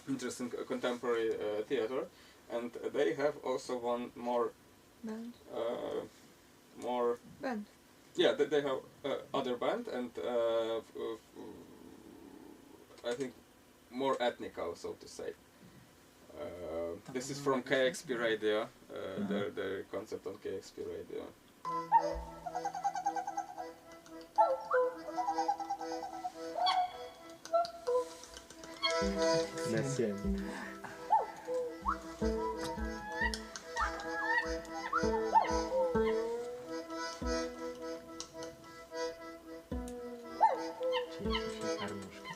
interesting contemporary theater, and they have also one more Band. Band. Yeah, they have other band and I think more ethnical, so to say. This is from KXP Radio, their concept on KXP Radio. Na ziemi. Cięcie harmuszki.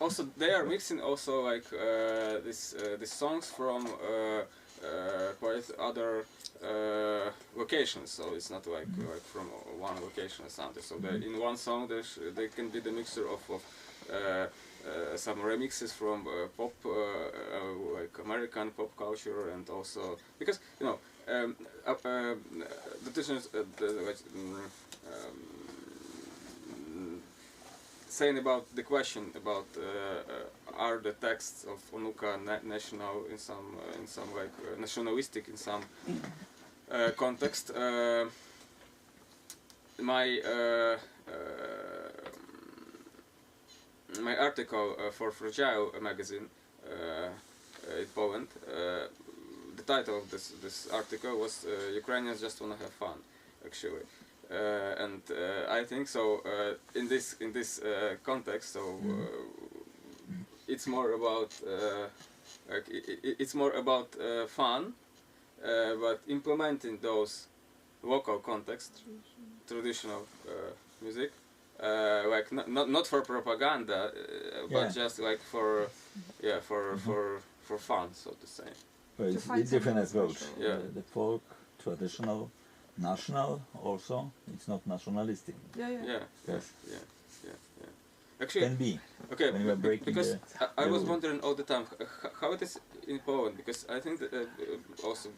Also, they are mixing also like these songs from quite other locations. So it's not like from one location or something. So in one song there can be the mixture of some remixes from pop, like American pop culture, and also because you know the difference, saying about the question about are the texts of Onuka national in some like nationalistic in some context. My article for Fragile magazine in Poland, the title of this article was Ukrainians just wanna have fun, actually. And I think so. In this context, so it's more about like it's more about fun, but implementing those local context, traditional music, like not for propaganda, but just like for for fun, so to say. Well, it's different approach. Yeah. The folk, traditional, national also. It's not nationalistic. Yeah. Yes. Actually, Can be. okay, when you are breaking because I the was rule. wondering all the time how it is in Poland, because I think that also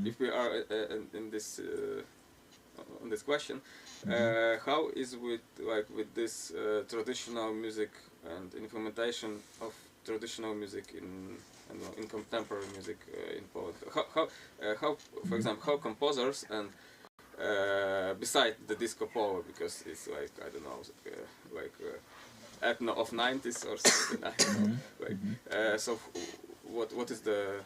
if we are in this on this question, how is with this traditional music and implementation of traditional music in contemporary music in Poland? How for example, how composers and beside the disco polo, because it's like I don't know, ethno of 90s or something. I don't know. Like, so what is the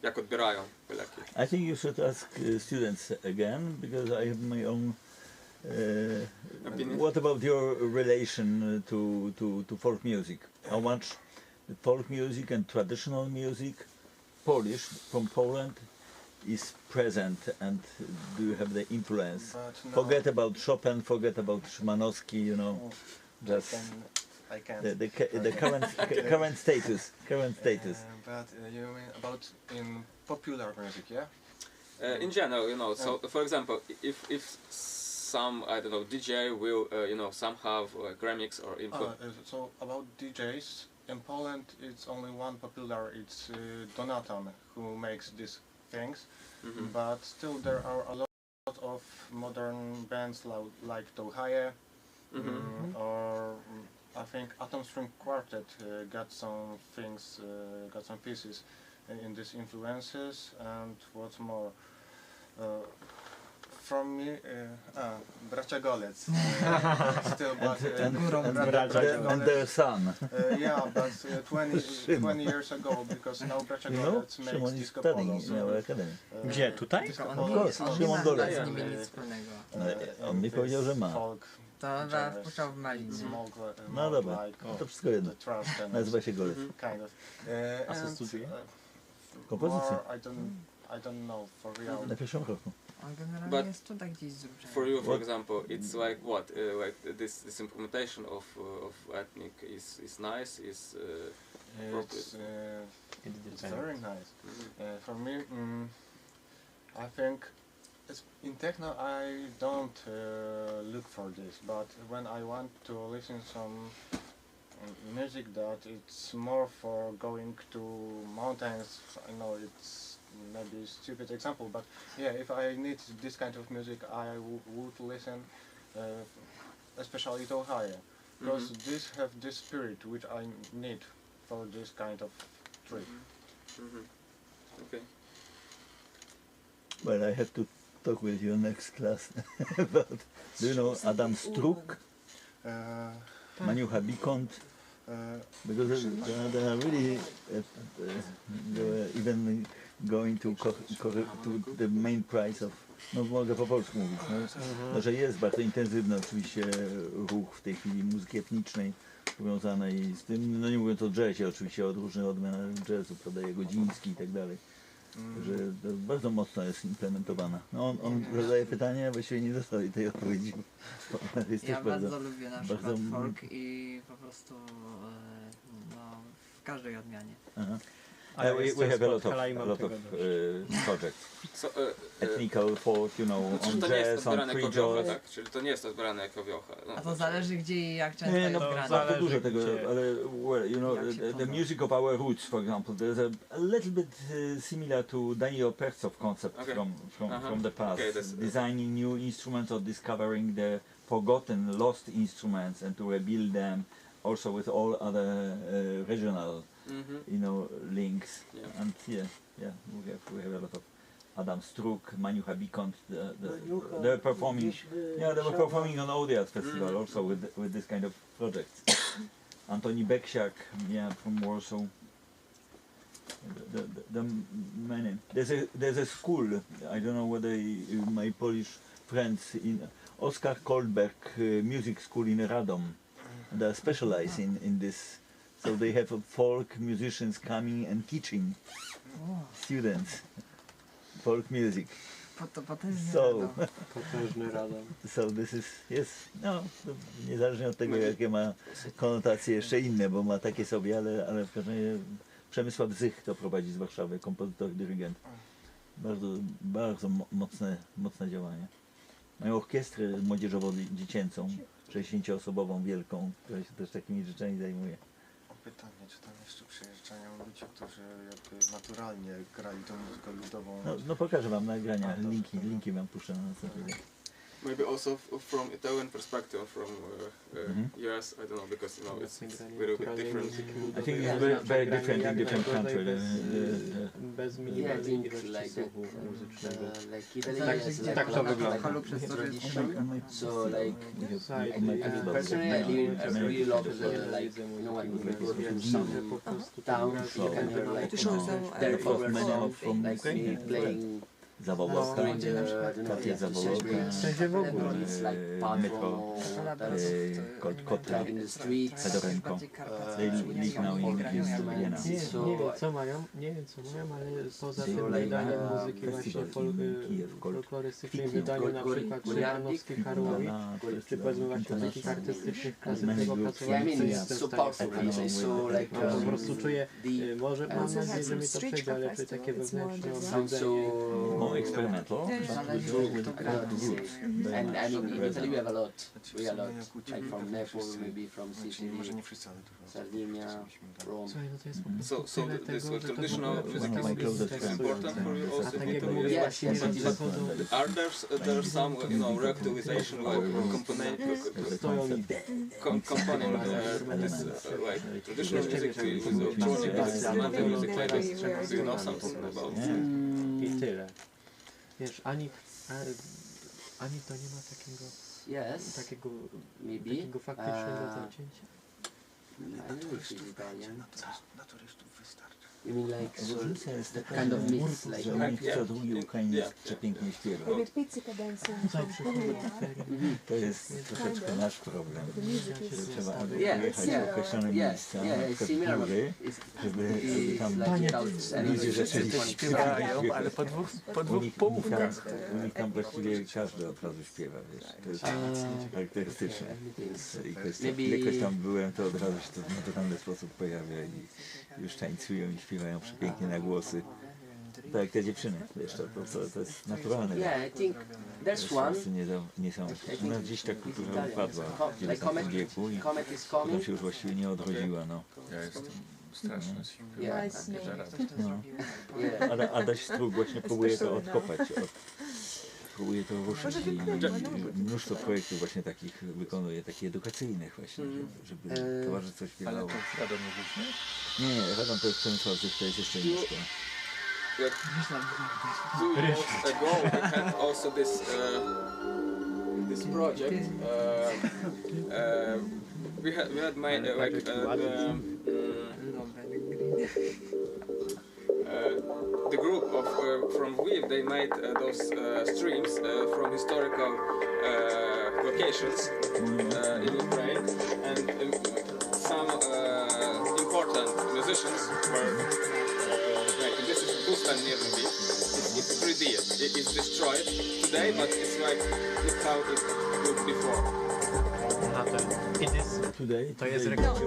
jak odbierają Polaki? I think you should ask students again, because I have my own. Opinion? What about your relation to folk music? How much the folk music and traditional music, Polish from Poland, is present, and do you have the influence? But no, Forget about Chopin, forget about Szymanowski, you know, just I can't. the current status. But you mean about in popular music, yeah? In general, you know. So, for example, if some I don't know DJ will you know somehow like remix or So about DJs in Poland, it's only one popular. It's Donatan who makes this things, but still there are a lot of modern bands like Tohaye, or I think Atom String Quartet got some things, got some pieces in these influences, and what's more, from me, Bracia Golec, still, but and their son. yeah, but 20 years ago, because now Bracia Golec makes Szymon is disco studying polo, in so, our academy. Gdzie? Tutaj? Tylko on Of nie course, on nie Szymon ma Golec. z nimi nic wspólnego. On mi powiedział, że ma. Folk, To chyba wpuszczał w Malinie. No dobra, to wszystko jedno. Nazywa się Golec. Kind of. A co And, studiuje? Kompozycję. more, I don't know for real. Na pierwszym roku. On generalnie But jest tutaj gdzieś z uczelni. For you, for What? example, it's like what? Like this implementation of ethnic is nice. Is It's very nice. For me, I think in techno I don't look for this, but when I want to listen some music that it's more for going to mountains, I know it's maybe a stupid example, but yeah, if I need this kind of music, I would listen, especially to higher, because this have this spirit which I need for this kind of trip. Okay. Well, I have to talk with you next class about, do you know Adam Struk, Maniucha Bikont? Because they are really, they were even going to the main prize of, no mogę po polsku mówić, no, że jest bardzo intensywny oczywiście ruch w tej chwili muzyki etnicznej powiązanej z tym, no nie mówiąc o jazzie oczywiście, od różnych odmian jazzu, prawda, Jagodziński i tak dalej, że to bardzo mocno jest implementowana. No on zadaje pytanie, a właściwie nie dostał tej odpowiedzi. Jest Ja też bardzo lubię na przykład bardzo- folk i po prostu no, w każdej odmianie. Aha. A ja we jestem have z a lot Podhala i mam of tego dość. projects. So, Ethnical folk, you know, znaczy, on to nie jest jazz, on odbierane free jako wiocha, jazz. tak? Czyli to nie jest odbierane jako wiocha. No, A to zależy gdzie i jak często Nie, jest no grane. bardzo zależy dużo tego, gdzie. ale well, you know, Jak się the podoba. music of our roots, for example, there's a little bit similar to Daniel Percow concept Okay. from the past, Okay, that's- designing new instruments or discovering the forgotten, lost instruments and to rebuild them, also with all other regional, you know, links. Yeah. And yeah, we have a lot of Adam Struk, Maniucha Bikont, they're performing. Yeah, they were performing on Audiat Festival also with this kind of projects. Antoni Beksiak, yeah, from Warsaw. The many. There's a school. I don't know whether my Polish friends in Oskar Kolberg Music School in Radom. They are specialized in this. So they have folk musicians coming and teaching students folk music. To potężnie So. radą. Potężny radom. So this is, yes, no, to niezależnie od tego jakie ma konotacje jeszcze inne, bo ma takie sobie, ale w każdym razie Przemysław Zych to prowadzi z Warszawy, kompozytor, dyrygent. Bardzo mocne działanie. Mają orkiestrę młodzieżowo-dziecięcą, 60-osobową, wielką, która się też takimi rzeczami zajmuje. Pytanie, czy tam jeszcze przyjeżdżają ludzie, którzy jakby naturalnie grali tą muzykę ludową? No pokażę wam nagrania, linki wam puszczę na następny dzień. Maybe also from Italian perspective, from US, I don't know, because you know it's a little bit different. I think it's very different in different countries. Bez Yeah, I minimalnej think ilości like słowu muzycznego. like Italy Tak- has tak to like wygląda. a lot of tradition. So like Personally, personally, I really love like you know when you go to some towns, you can hear like their cover songs, like me playing Zawołowka, during the I don't know, Katia yeah, Zawołowka, W sensie w ogóle. it's like Metro, Kotka, like in the streets. Fedorenko. They live now in Vienna. Nie wiem co mają, ale poza tym wydaniem muzyki właśnie folklorystycznej, wydaniu na przykład Szymanowskich Karłowi, czy powiedzmy właśnie takich artystycznych, klasycznego pracowania, to jest też takie po prostu czuję, może mam nadzieję, że mnie to przejdzie, ale czuję takie wewnętrzne obrzydzenie more experimental, Yeah, but yeah. with the roots. And I mean, in Italy we have a lot, Znaczy, like from Naples, maybe from Znaczy, Sicily, może nie wszyscy, ale dużo. Sardinia, Rome. Słuchaj, no to jest po prostu So tyle this tego, że to traditional w ogóle music One of my is closest friends important for you A also tak in jak Italy? mówię, Yes, właśnie yes, od it is. zachodu Are there some reactualization like accompanying this like traditional music with electronic instrumental music like this? Do you know something about it? i tyle. Wiesz, ani to nie ma Yes, takiego faktycznego zacięcia. I don't know if it's Italian. Na turystów wystarczy. You mean like Różnica jest taka, kind of że mix, like że oni w co drugi Ukrainiec przepięknie śpiewa. To jest troszeczkę nasz problem, że trzeba jechać w określone miejsca, na przykład w góry, żeby tam ludzie rzeczywiście śpiewają, ale po dwóch u nich tam właściwie każdy od razu śpiewa, wiesz, to jest charakterystyczne. Jakoś tam byłem, to od razu się to w naturalny sposób pojawia i już tańcują i śpiewają przepięknie na głosy. Tak jak te dziewczyny, wiesz, to jest naturalne. yeah, I think there's one. Nie są. U nas gdzieś ta kultura upadła w XIX wieku i Comet is potem coming. się już właściwie nie odrodziła. No. Ja jestem straszny z Yeah, No. yeah. Adaś Strug właśnie próbuje to odkopać. Próbuje to ruszyć i mnóstwo projektów właśnie takich wykonuje, takich edukacyjnych właśnie, żeby towarzystwo śpiewało. Ale to Radom nie widzisz? Nie, Radom to jest Przemysławców, to jest jeszcze inna szkoła. Like 2 years ago, we had also this project. We had made the group of from Lviv. They made those streams from historical locations in Ukraine, and some important musicians were. This is Bustan near Lviv. It's 3D. It's destroyed today, but it's like it's how it looked before. To jest reklama.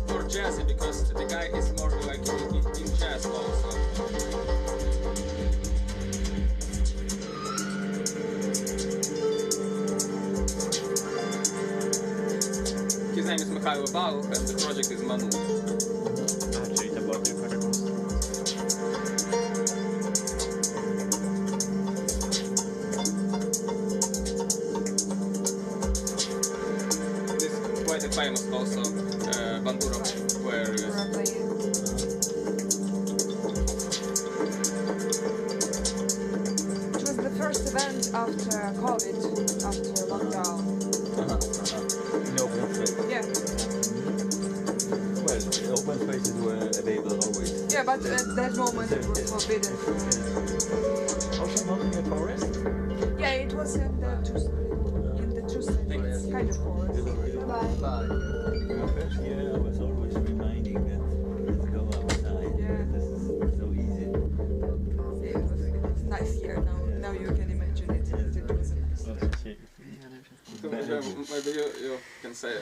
More jazzy because the guy is more like in jazz also. His name is Mikhail Baluk and the project is Manu. A, czyli to była tylko rekonstrukcja. This is quite a famous also Bandura Aquarius. It was the first event after COVID, after lockdown. No open space. Yeah, Well, open spaces were available always. yeah, but at that moment it was forbidden. Also not in the forest? Yeah, it was in the Tuesday. It's kind of forest. Bye. First year I was always reminding that let's go outside. Yeah. This is so easy. Yeah, it was a nice year now. Now you can imagine it. It was a nice year. So maybe you can say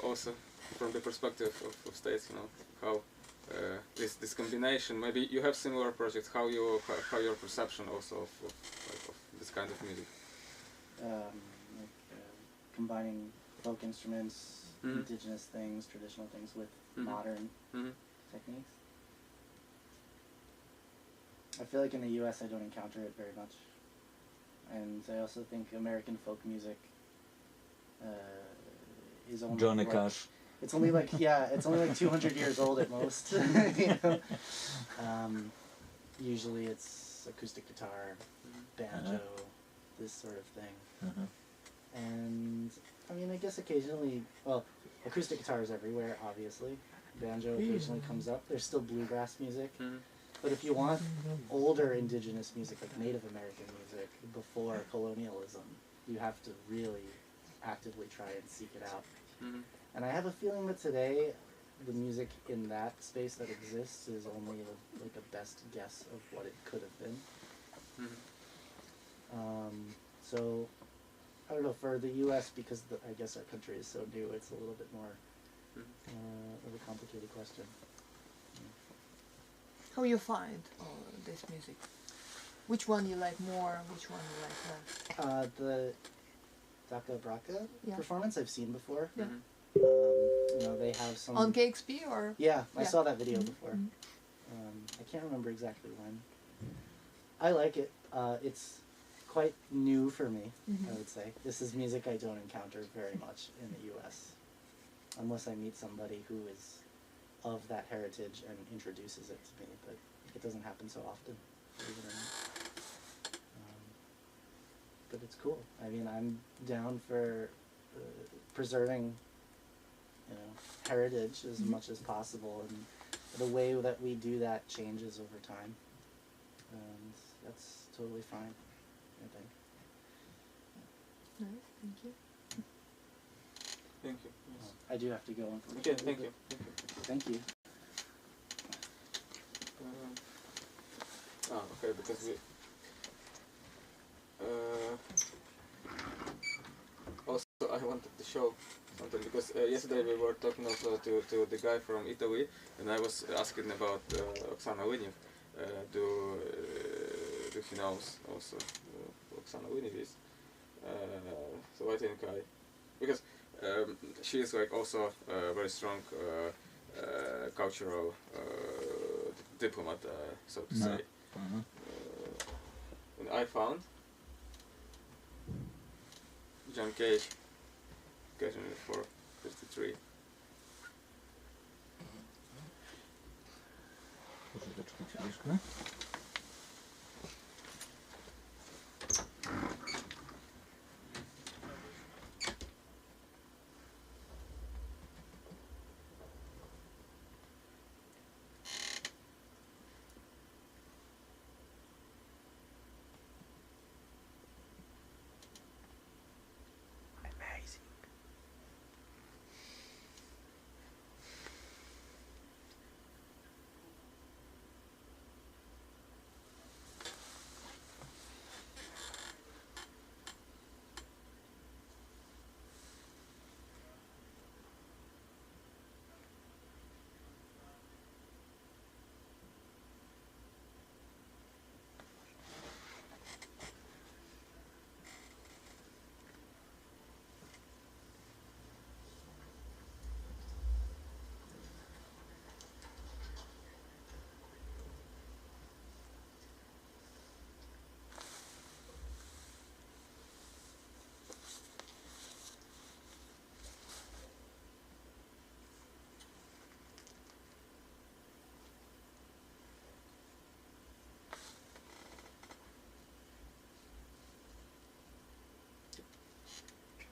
also from the perspective of states, you know, how this combination. Maybe you have similar projects. How your perception also of this kind of music. Combining folk instruments, Mhm. indigenous things, traditional things with Mhm. modern Mhm. techniques. I feel like in the US I don't encounter it very much. And I also think American folk music is only Johnny like, Cash. it's only like it's only like 200 years old at most. You know? Usually it's acoustic guitar, banjo, this sort of thing. And I mean, I guess occasionally, well, acoustic guitar is everywhere, obviously. Banjo occasionally comes up. There's still bluegrass music. But if you want older indigenous music, like Native American music, before colonialism, you have to really actively try and seek it out. And I have a feeling that today, the music in that space that exists is only like a best guess of what it could have been. So I don't know, for the U.S., because I guess our country is so new, it's a little bit more of a complicated question. How you find this music? Which one you like more? Which one you like less? The Daka Braka performance I've seen before. Yeah. You know, they have some... On KXP or? Yeah, I saw that video before. I can't remember exactly when. I like it. It's quite new for me, I would say. This is music I don't encounter very much in the U.S. unless I meet somebody who is of that heritage and introduces it to me, but it doesn't happen so often, believe it or not. But it's cool. I mean, I'm down for preserving, you know, heritage as much as possible, and the way that we do that changes over time, and that's totally fine, I think. Nice, thank you. Thank you. Yes. I do have to go, unfortunately. Okay, thank you. Thank you. Okay, because we... also, I wanted to show something, because yesterday we were talking also to the guy from Italy, and I was asking about Oksana Winiv. Do he knows also who Oksana Winiv is? So I think because she is like also a very strong cultural diplomat, so to say. And I found John Cage, occasionally for 53.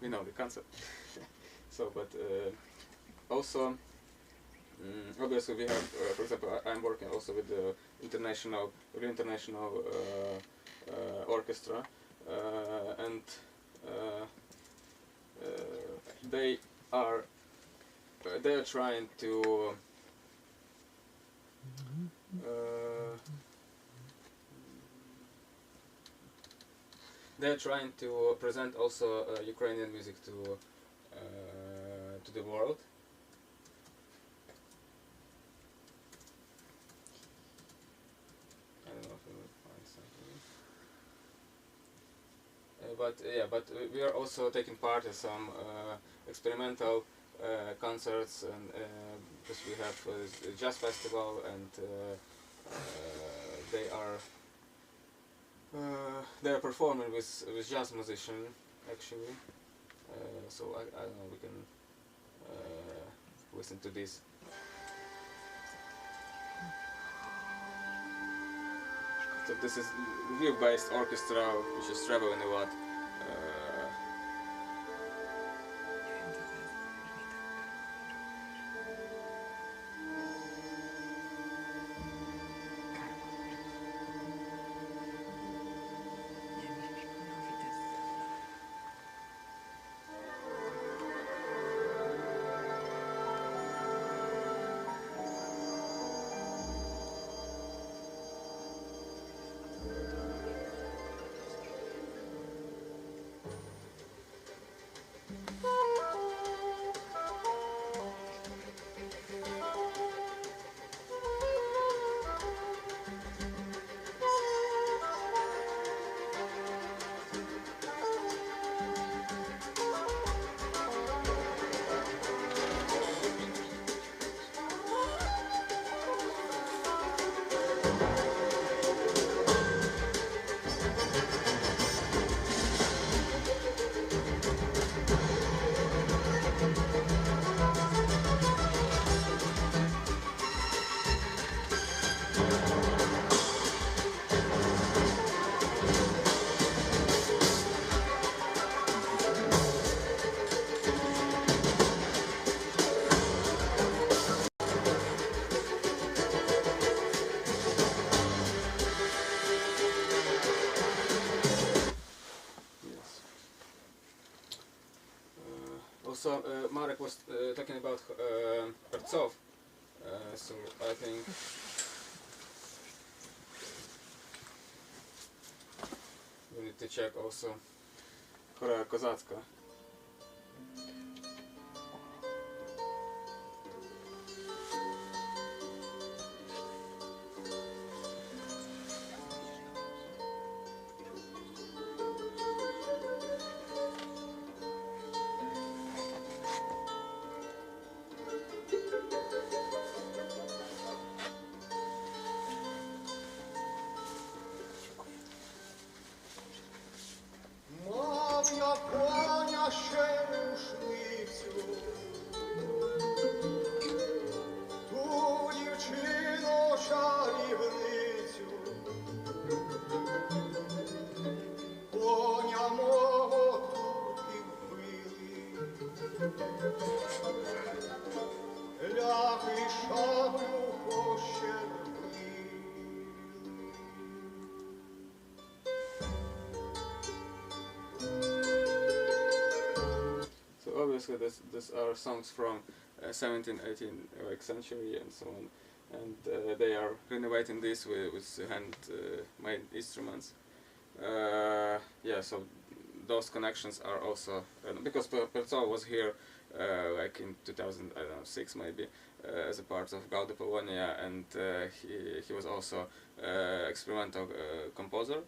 We know the concept. So, but also, obviously we have, for example, I'm working also with the international orchestra, and they are trying to they're trying to present also Ukrainian music to the world. I don't know if we will find something. But we are also taking part in some experimental concerts, and because we have a jazz festival, and they are performing with jazz musician actually. So I don't know, we can listen to this. So this is Lviv-based orchestra, which is traveling a lot. Also, Marek was talking about Pertsov, so I think we need to check also Chora Kozacka. Mam ja kłania się rusznicu, tu dziewczyno czarownicu, konia mого турки вбили, ляг і шаблю пощербили. So obviously this are songs from 17th, 18th like century and so on, and they are renovating this with hand-made instruments. Yeah, so those connections are also because Pertsov was here like in 2006 maybe as a part of Gaude Polonia, and he was also experimental composer.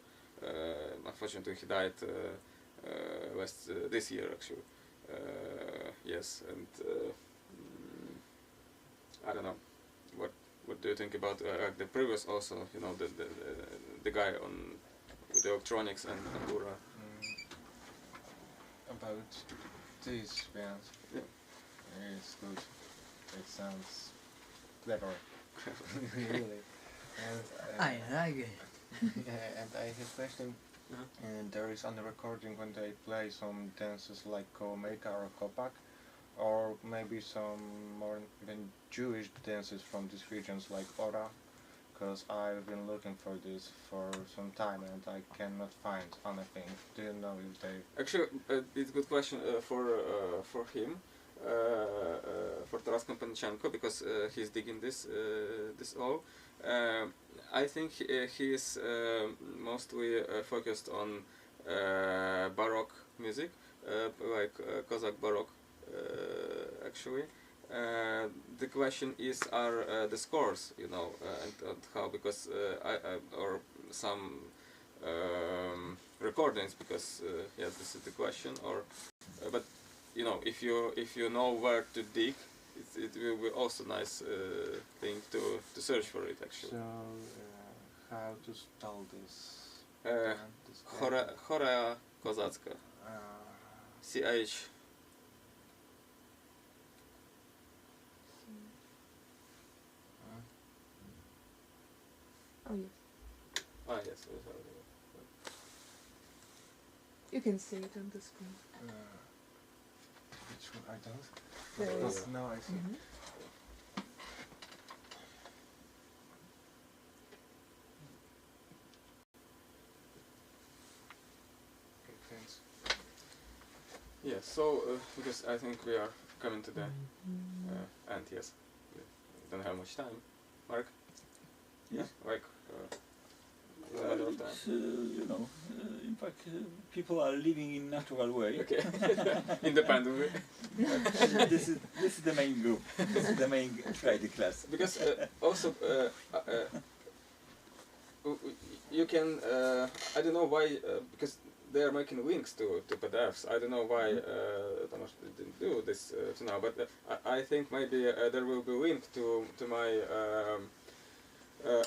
Unfortunately, he died this year actually. Yes, and I don't know what do you think about the previous also, you know, the guy on with the electronics and Ura. About this band, Yeah. it's good. It sounds clever, really. And, I like it. yeah, and I have a question. And there is on the recording when they play some dances like Kołomejka or Kopak, or maybe some more even Jewish dances from these regions like Ora, because I've been looking for this for some time and I cannot find anything. Do you know if they... Actually, it's a good question for him, for Taras Kompanechenko, because he's digging this all. I think he is mostly focused on Baroque music, like Cossack Baroque, actually. The question is, are the scores, you know, and how, because or some recordings, because yeah, this is the question. Or but you know, if you know where to dig, it will be also nice thing to search for it actually. So, how to spell this? Chora Kozacka. CH. Oh yes. Ah yes. You can see it on the screen. Which one? I don't. There is. No, I see. Okay, thanks. Yeah, so because I think we are coming to the end, yes. We don't have much time. Mark? Yes. Like, in a matter of time. It's, you know, in fact, people are living in natural way. Okay. Independently. This is the main group. This is the main Friday class. Because also you can I don't know why because they are making links to PDFs. I don't know why Tomasz didn't do this to now, but I think maybe there will be a link to my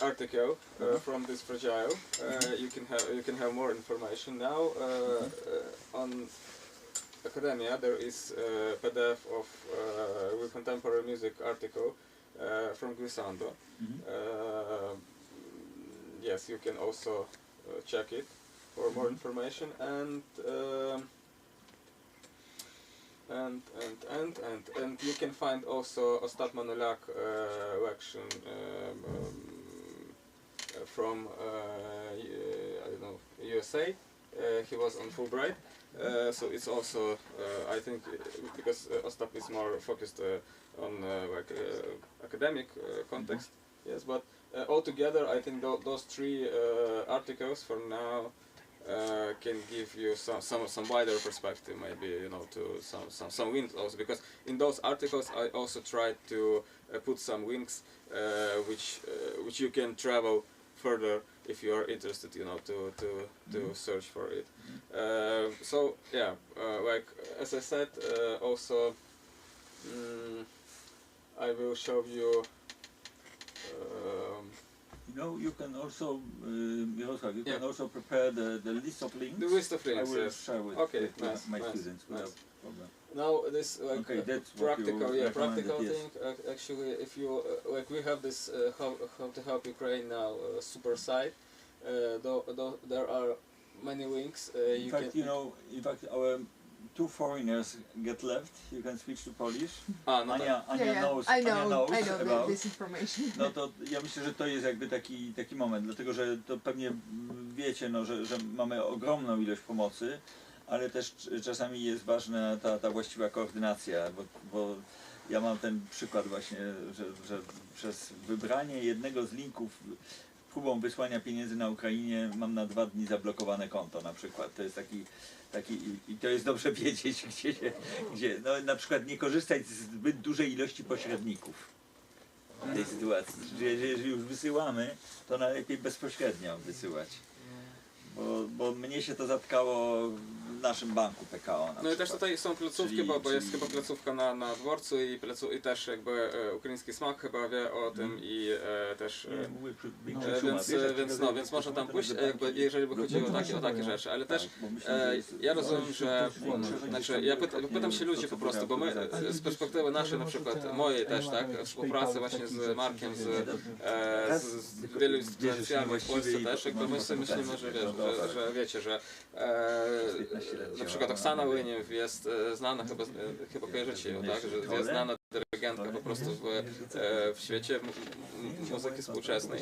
article from this Fragile. You can have more information now on Academia. There is a PDF of with contemporary music article from Glissando. Yes, you can also check it for more information, and you can find also Ostat Manolak election from I don't know, USA. he was on Fulbright. So it's also I think because Ostap is more focused on like academic context. Yes, but altogether I think those three articles for now can give you some wider perspective, maybe, you know, to some links also, because in those articles I also tried to put some links which you can travel further if you are interested, you know, to search for it. So yeah, like as I said, also I will show you. You know, you can also, Myroslav, you can also prepare the list of links. The list of links, I will yes. share with, Okay, with nice, my nice, students without nice. problem. Now this like Okay, that's what you practical, yeah, practical recommended, thing. Actually, if you like, we have this how to help Ukraine now super site. Though there are many links. In fact, you know, in fact, our two foreigners get left. You can switch to Polish. No Ania knows, I know about. this information. No to ja myślę, że to jest jakby taki moment, dlatego że to pewnie wiecie, no, że mamy ogromną ilość pomocy, ale też czasami jest ważna ta właściwa koordynacja, bo ja mam ten przykład właśnie, że przez wybranie jednego z linków próbą wysłania pieniędzy na Ukrainie mam na 2 dni zablokowane konto na przykład. To jest taki i to jest dobrze wiedzieć, gdzie no, na przykład nie korzystać z zbyt dużej ilości pośredników w tej sytuacji. Jeżeli już wysyłamy, to najlepiej bezpośrednio wysyłać. Bo mnie się to zatkało w naszym banku PKO. No i też tutaj są placówki, bo jest chyba placówka na dworcu i też jakby ukraiński smak chyba wie o tym i też więc można tam pójść, jakby, jeżeli by chodziło o takie rzeczy, ale też ja rozumiem, że znaczy ja pytam się ludzi po prostu, bo my z perspektywy naszej, na przykład mojej też, tak, współpracy właśnie z Markiem, z wielu instytucjami w Polsce też, jakby my sobie myślimy, że wiecie, że na przykład Oksana Łyniew jest znana, chyba kojarzycie ją, tak, że jest znana dyrygentka po prostu w świecie muzyki współczesnej,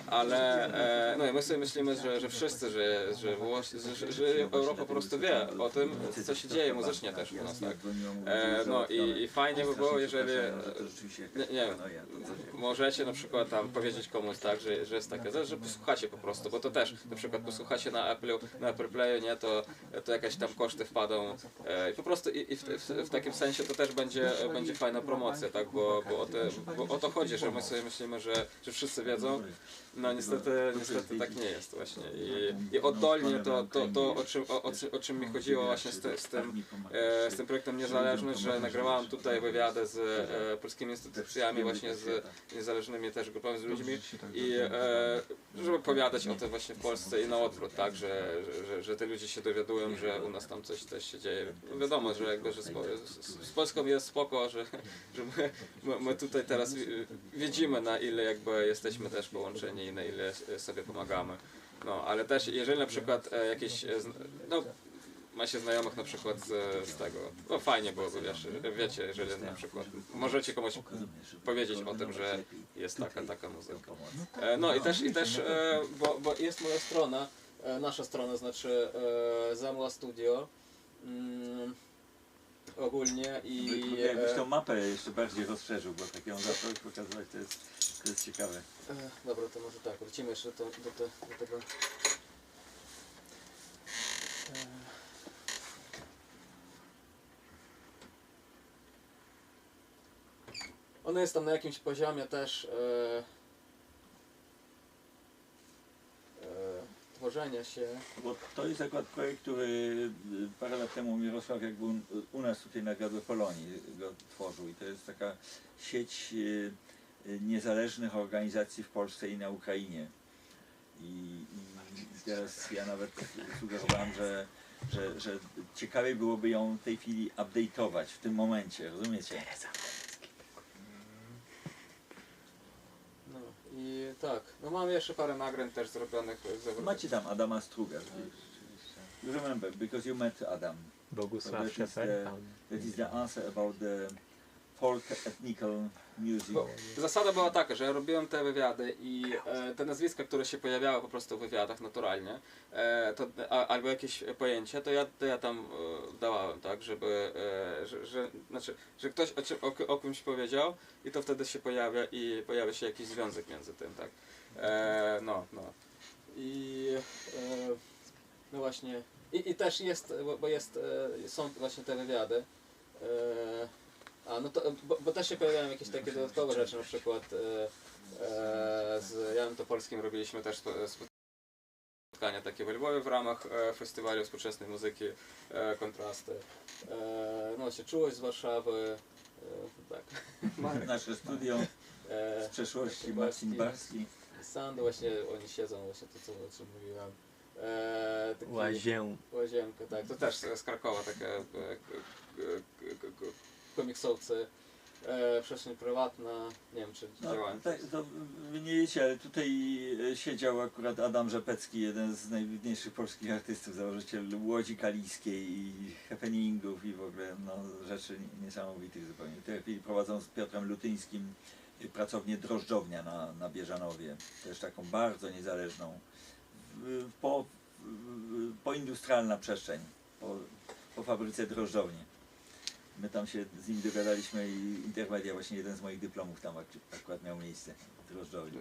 ale no i my sobie myślimy, że wszyscy, że Europa po prostu wie o tym, co się dzieje muzycznie też u nas, tak. No i fajnie by było, jeżeli nie wiem, możecie na przykład tam powiedzieć komuś, tak, że jest taka rzecz, że posłuchacie po prostu, bo to też na przykład posłuchacie na Apple Playu, nie, to jakieś tam koszty wpadą i po prostu w takim sensie to też będzie fajna promocja, tak, bo o to chodzi, że my sobie myślimy, że wszyscy wiedzą, no niestety tak nie jest właśnie i oddolnie to o czym mi chodziło właśnie z tym projektem Niezależność, że nagrywałem tutaj wywiady z polskimi instytucjami, właśnie z niezależnymi też grupami, z ludźmi i żeby opowiadać o tym właśnie w Polsce i na odwrót, tak, że te ludzie się dowiadują, że u nas tam coś też się dzieje. Wiadomo, że jakby, że z Polską jest spoko, że my tutaj teraz widzimy, na ile jakby jesteśmy też połączeni i na ile sobie pomagamy. No, ale też jeżeli na przykład jakieś, no, ma się znajomych na przykład z tego, no fajnie byłoby, wiecie, jeżeli na przykład możecie komuś powiedzieć o tym, że jest taka muzyka. No i też bo jest moja strona, nasza strona, znaczy Zamla Studio ogólnie i... Jakbyś tą mapę jeszcze bardziej rozszerzył, bo tak ją zacząłeś pokazywać, to jest ciekawe. Dobra, to może tak, wrócimy jeszcze do tego. Ona jest tam na jakimś poziomie też tworzenia się. Bo to jest akurat projekt, który parę lat temu Myroslav jakby u nas tutaj na Polonii go tworzył i to jest taka sieć niezależnych organizacji w Polsce i na Ukrainie. I teraz ja nawet sugerowałem, że ciekawie byłoby ją w tej chwili update'ować w tym momencie, rozumiecie? No i tak, no mam jeszcze parę nagrań też zrobionych. Macie tam Adama Struga. You remember, because you met Adam. Bogusław That is the answer about the folk ethnical music. Bo zasada była taka, że ja robiłem te wywiady i te nazwiska, które się pojawiały po prostu w wywiadach naturalnie, albo jakieś pojęcie, to ja tam dawałem, tak, żeby, że ktoś o kimś powiedział i to wtedy się pojawia i pojawia się jakiś związek między tym, tak. I no właśnie, i też jest, bo są właśnie te wywiady. No to, bo też się pojawiają jakieś takie dodatkowe rzeczy, na przykład z Janem Topolskim robiliśmy też spotkania takie w Lwowie w ramach festiwalu współczesnej muzyki, kontrasty. No właśnie, Czułość z Warszawy, tak. Nasze studio z przeszłości, Marcin Barski. Sandy, właśnie oni siedzą, właśnie to o czym mówiłem. Łazienka, tak, to też z Krakowa takie komiksowcy, przestrzeń prywatna, nie wiem czy działają. Tak, to wy nie wiecie, ale tutaj siedział akurat Adam Rzepecki, jeden z najwybitniejszych polskich artystów, założyciel Łodzi Kaliskiej i happeningów i w ogóle rzeczy niesamowitych zupełnie. W tej chwili prowadzą z Piotrem Lutyńskim pracownię Drożdżownia na Bieżanowie, też taką bardzo niezależną, poindustrialna przestrzeń, po fabryce drożdżowni. My tam się z nimi dogadaliśmy i intermedia, właśnie jeden z moich dyplomów tam akurat miał miejsce w drożdżowni.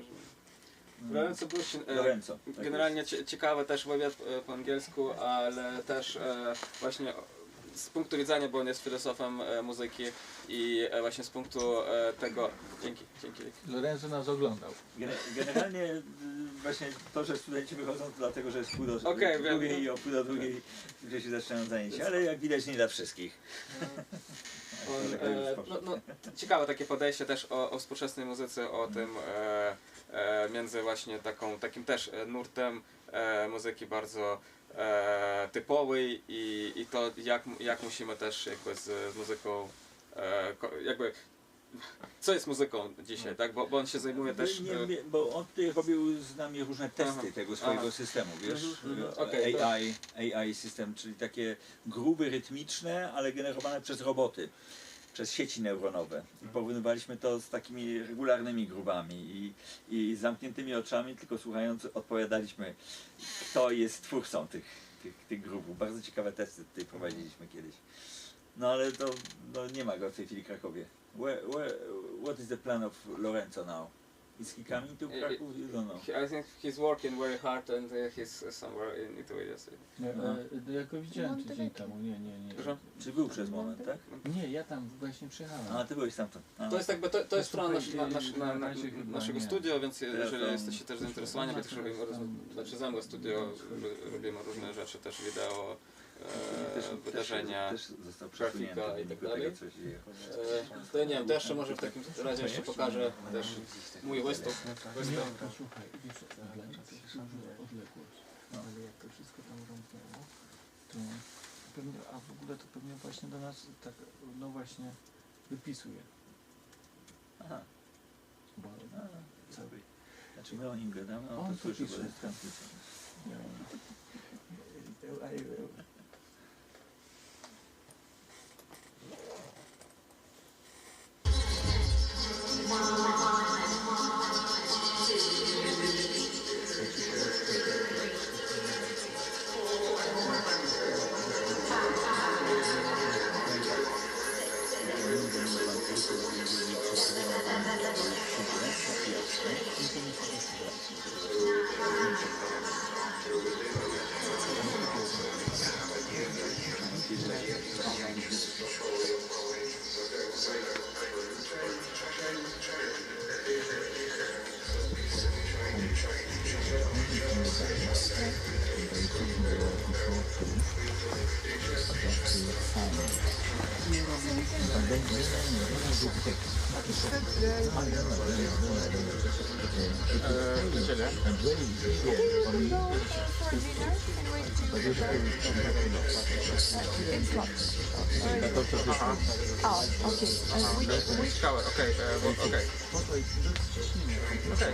Lorenzo Brusin, generalnie ciekawy też wywiad po angielsku, ale też właśnie z punktu widzenia, bo on jest filozofem muzyki i właśnie z punktu tego... Dzięki. Lorenzo nas oglądał. Generalnie właśnie to, że studenci wychodzą, to dlatego, że jest pół do drugiej i o pół do drugiej gdzieś się zaczynają zajęcia, ale jak widać nie dla wszystkich. Ciekawe takie podejście też o współczesnej muzyce, o tym między właśnie takim też nurtem muzyki bardzo typowej i to jak musimy też jakby z muzyką jakby co jest muzyką dzisiaj, tak? Bo on się zajmuje też... Bo on tutaj robił z nami różne testy tego swojego systemu, wiesz? AI system, czyli takie gruby, rytmiczne, ale generowane przez roboty, przez sieci neuronowe. I porównywaliśmy to z takimi regularnymi grubami i z zamkniętymi oczami, tylko słuchając, odpowiadaliśmy, kto jest twórcą tych grubów. Bardzo ciekawe testy tutaj prowadziliśmy kiedyś. No ale to nie ma go w tej chwili w Krakowie. What is the plan of Lorenzo now? Is he coming to Kraków? You don't know. I think he's working very hard and he's somewhere in Italy. Ja go widziałem tydzień temu, nie. Czy był przez moment, tak? Nie, ja tam właśnie przyjechałem. A, ty byłeś tamtąd. To jest jakby, to jest strona naszego studia, więc jeżeli jesteście też zainteresowani, my też robimy zamgłę studio, robimy różne rzeczy, też wideo, wydarzenia, grafika i tak dalej. To ja nie wiem, to jeszcze może w takim razie jeszcze pokażę też mój występ. Słuchaj, wiesz, odległość, ale jak to wszystko tam rąbnęło, to pewnie, a w ogóle to pewnie właśnie do nas tak, no właśnie wypisuje. Aha. Bo cały. Znaczy my o nim gadamy, a on to słyszy, pisze. bo jest transmisja. also this one. Oh, okay. Which Color, okay, okay. Okay.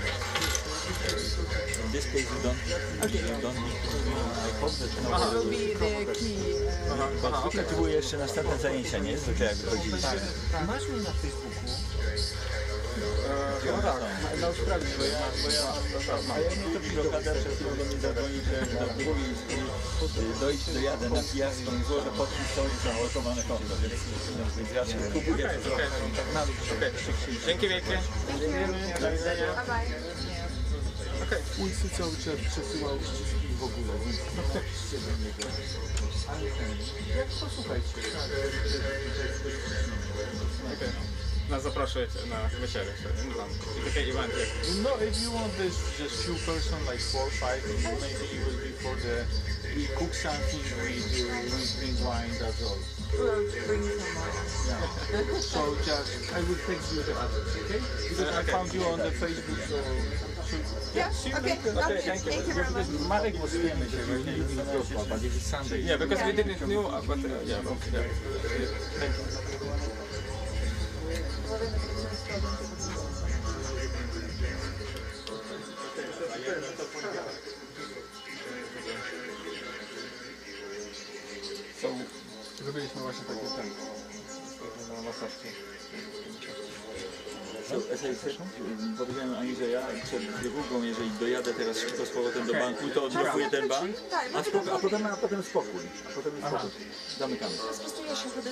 In this case you don't need to, I hope that will be the key? bo zwykle to były jeszcze następne zajęcia, nie? Zwykle jak wychodziliście. Masz mnie na Facebooku? No tak. No sprawdź, bo ja a jak mnie to blokada, że chwilę do mnie zadzwoni, że na drugi dojadę na pijacką i złożę podpis, to jest zablokowane konto, więc raczej kupuję to. Okay. Dzięki wielkie. Do widzenia. Bye bye. Okay. Ulicy cały czas przesyłał ściski w ogóle, więc napiszcie do niego. Jak posłuchajcie. Okay. Nas zapraszujecie na wieczerę. Takie eventy. No, if you want this just few person, like 4 or 5, maybe it will be for the, we cook something, we drink wine, that's all. We'll bring some more. Yeah. So just, I will text you the address, okay? Because I found you on the Facebook, so... Yeah, okay. Thank you very much. Marek was here, but this is Sunday. Yeah, because we didn't know, but yeah, okay. Thank you. So, zrobiliśmy właśnie takie ten, na maseczce. So, as I said, powiedziałem Ani, że ja przed drugą, jeżeli dojadę teraz szybko z powrotem do banku, to odblokuję ten bank, a potem spokój. Zamykamy. Sprostuję się chodzę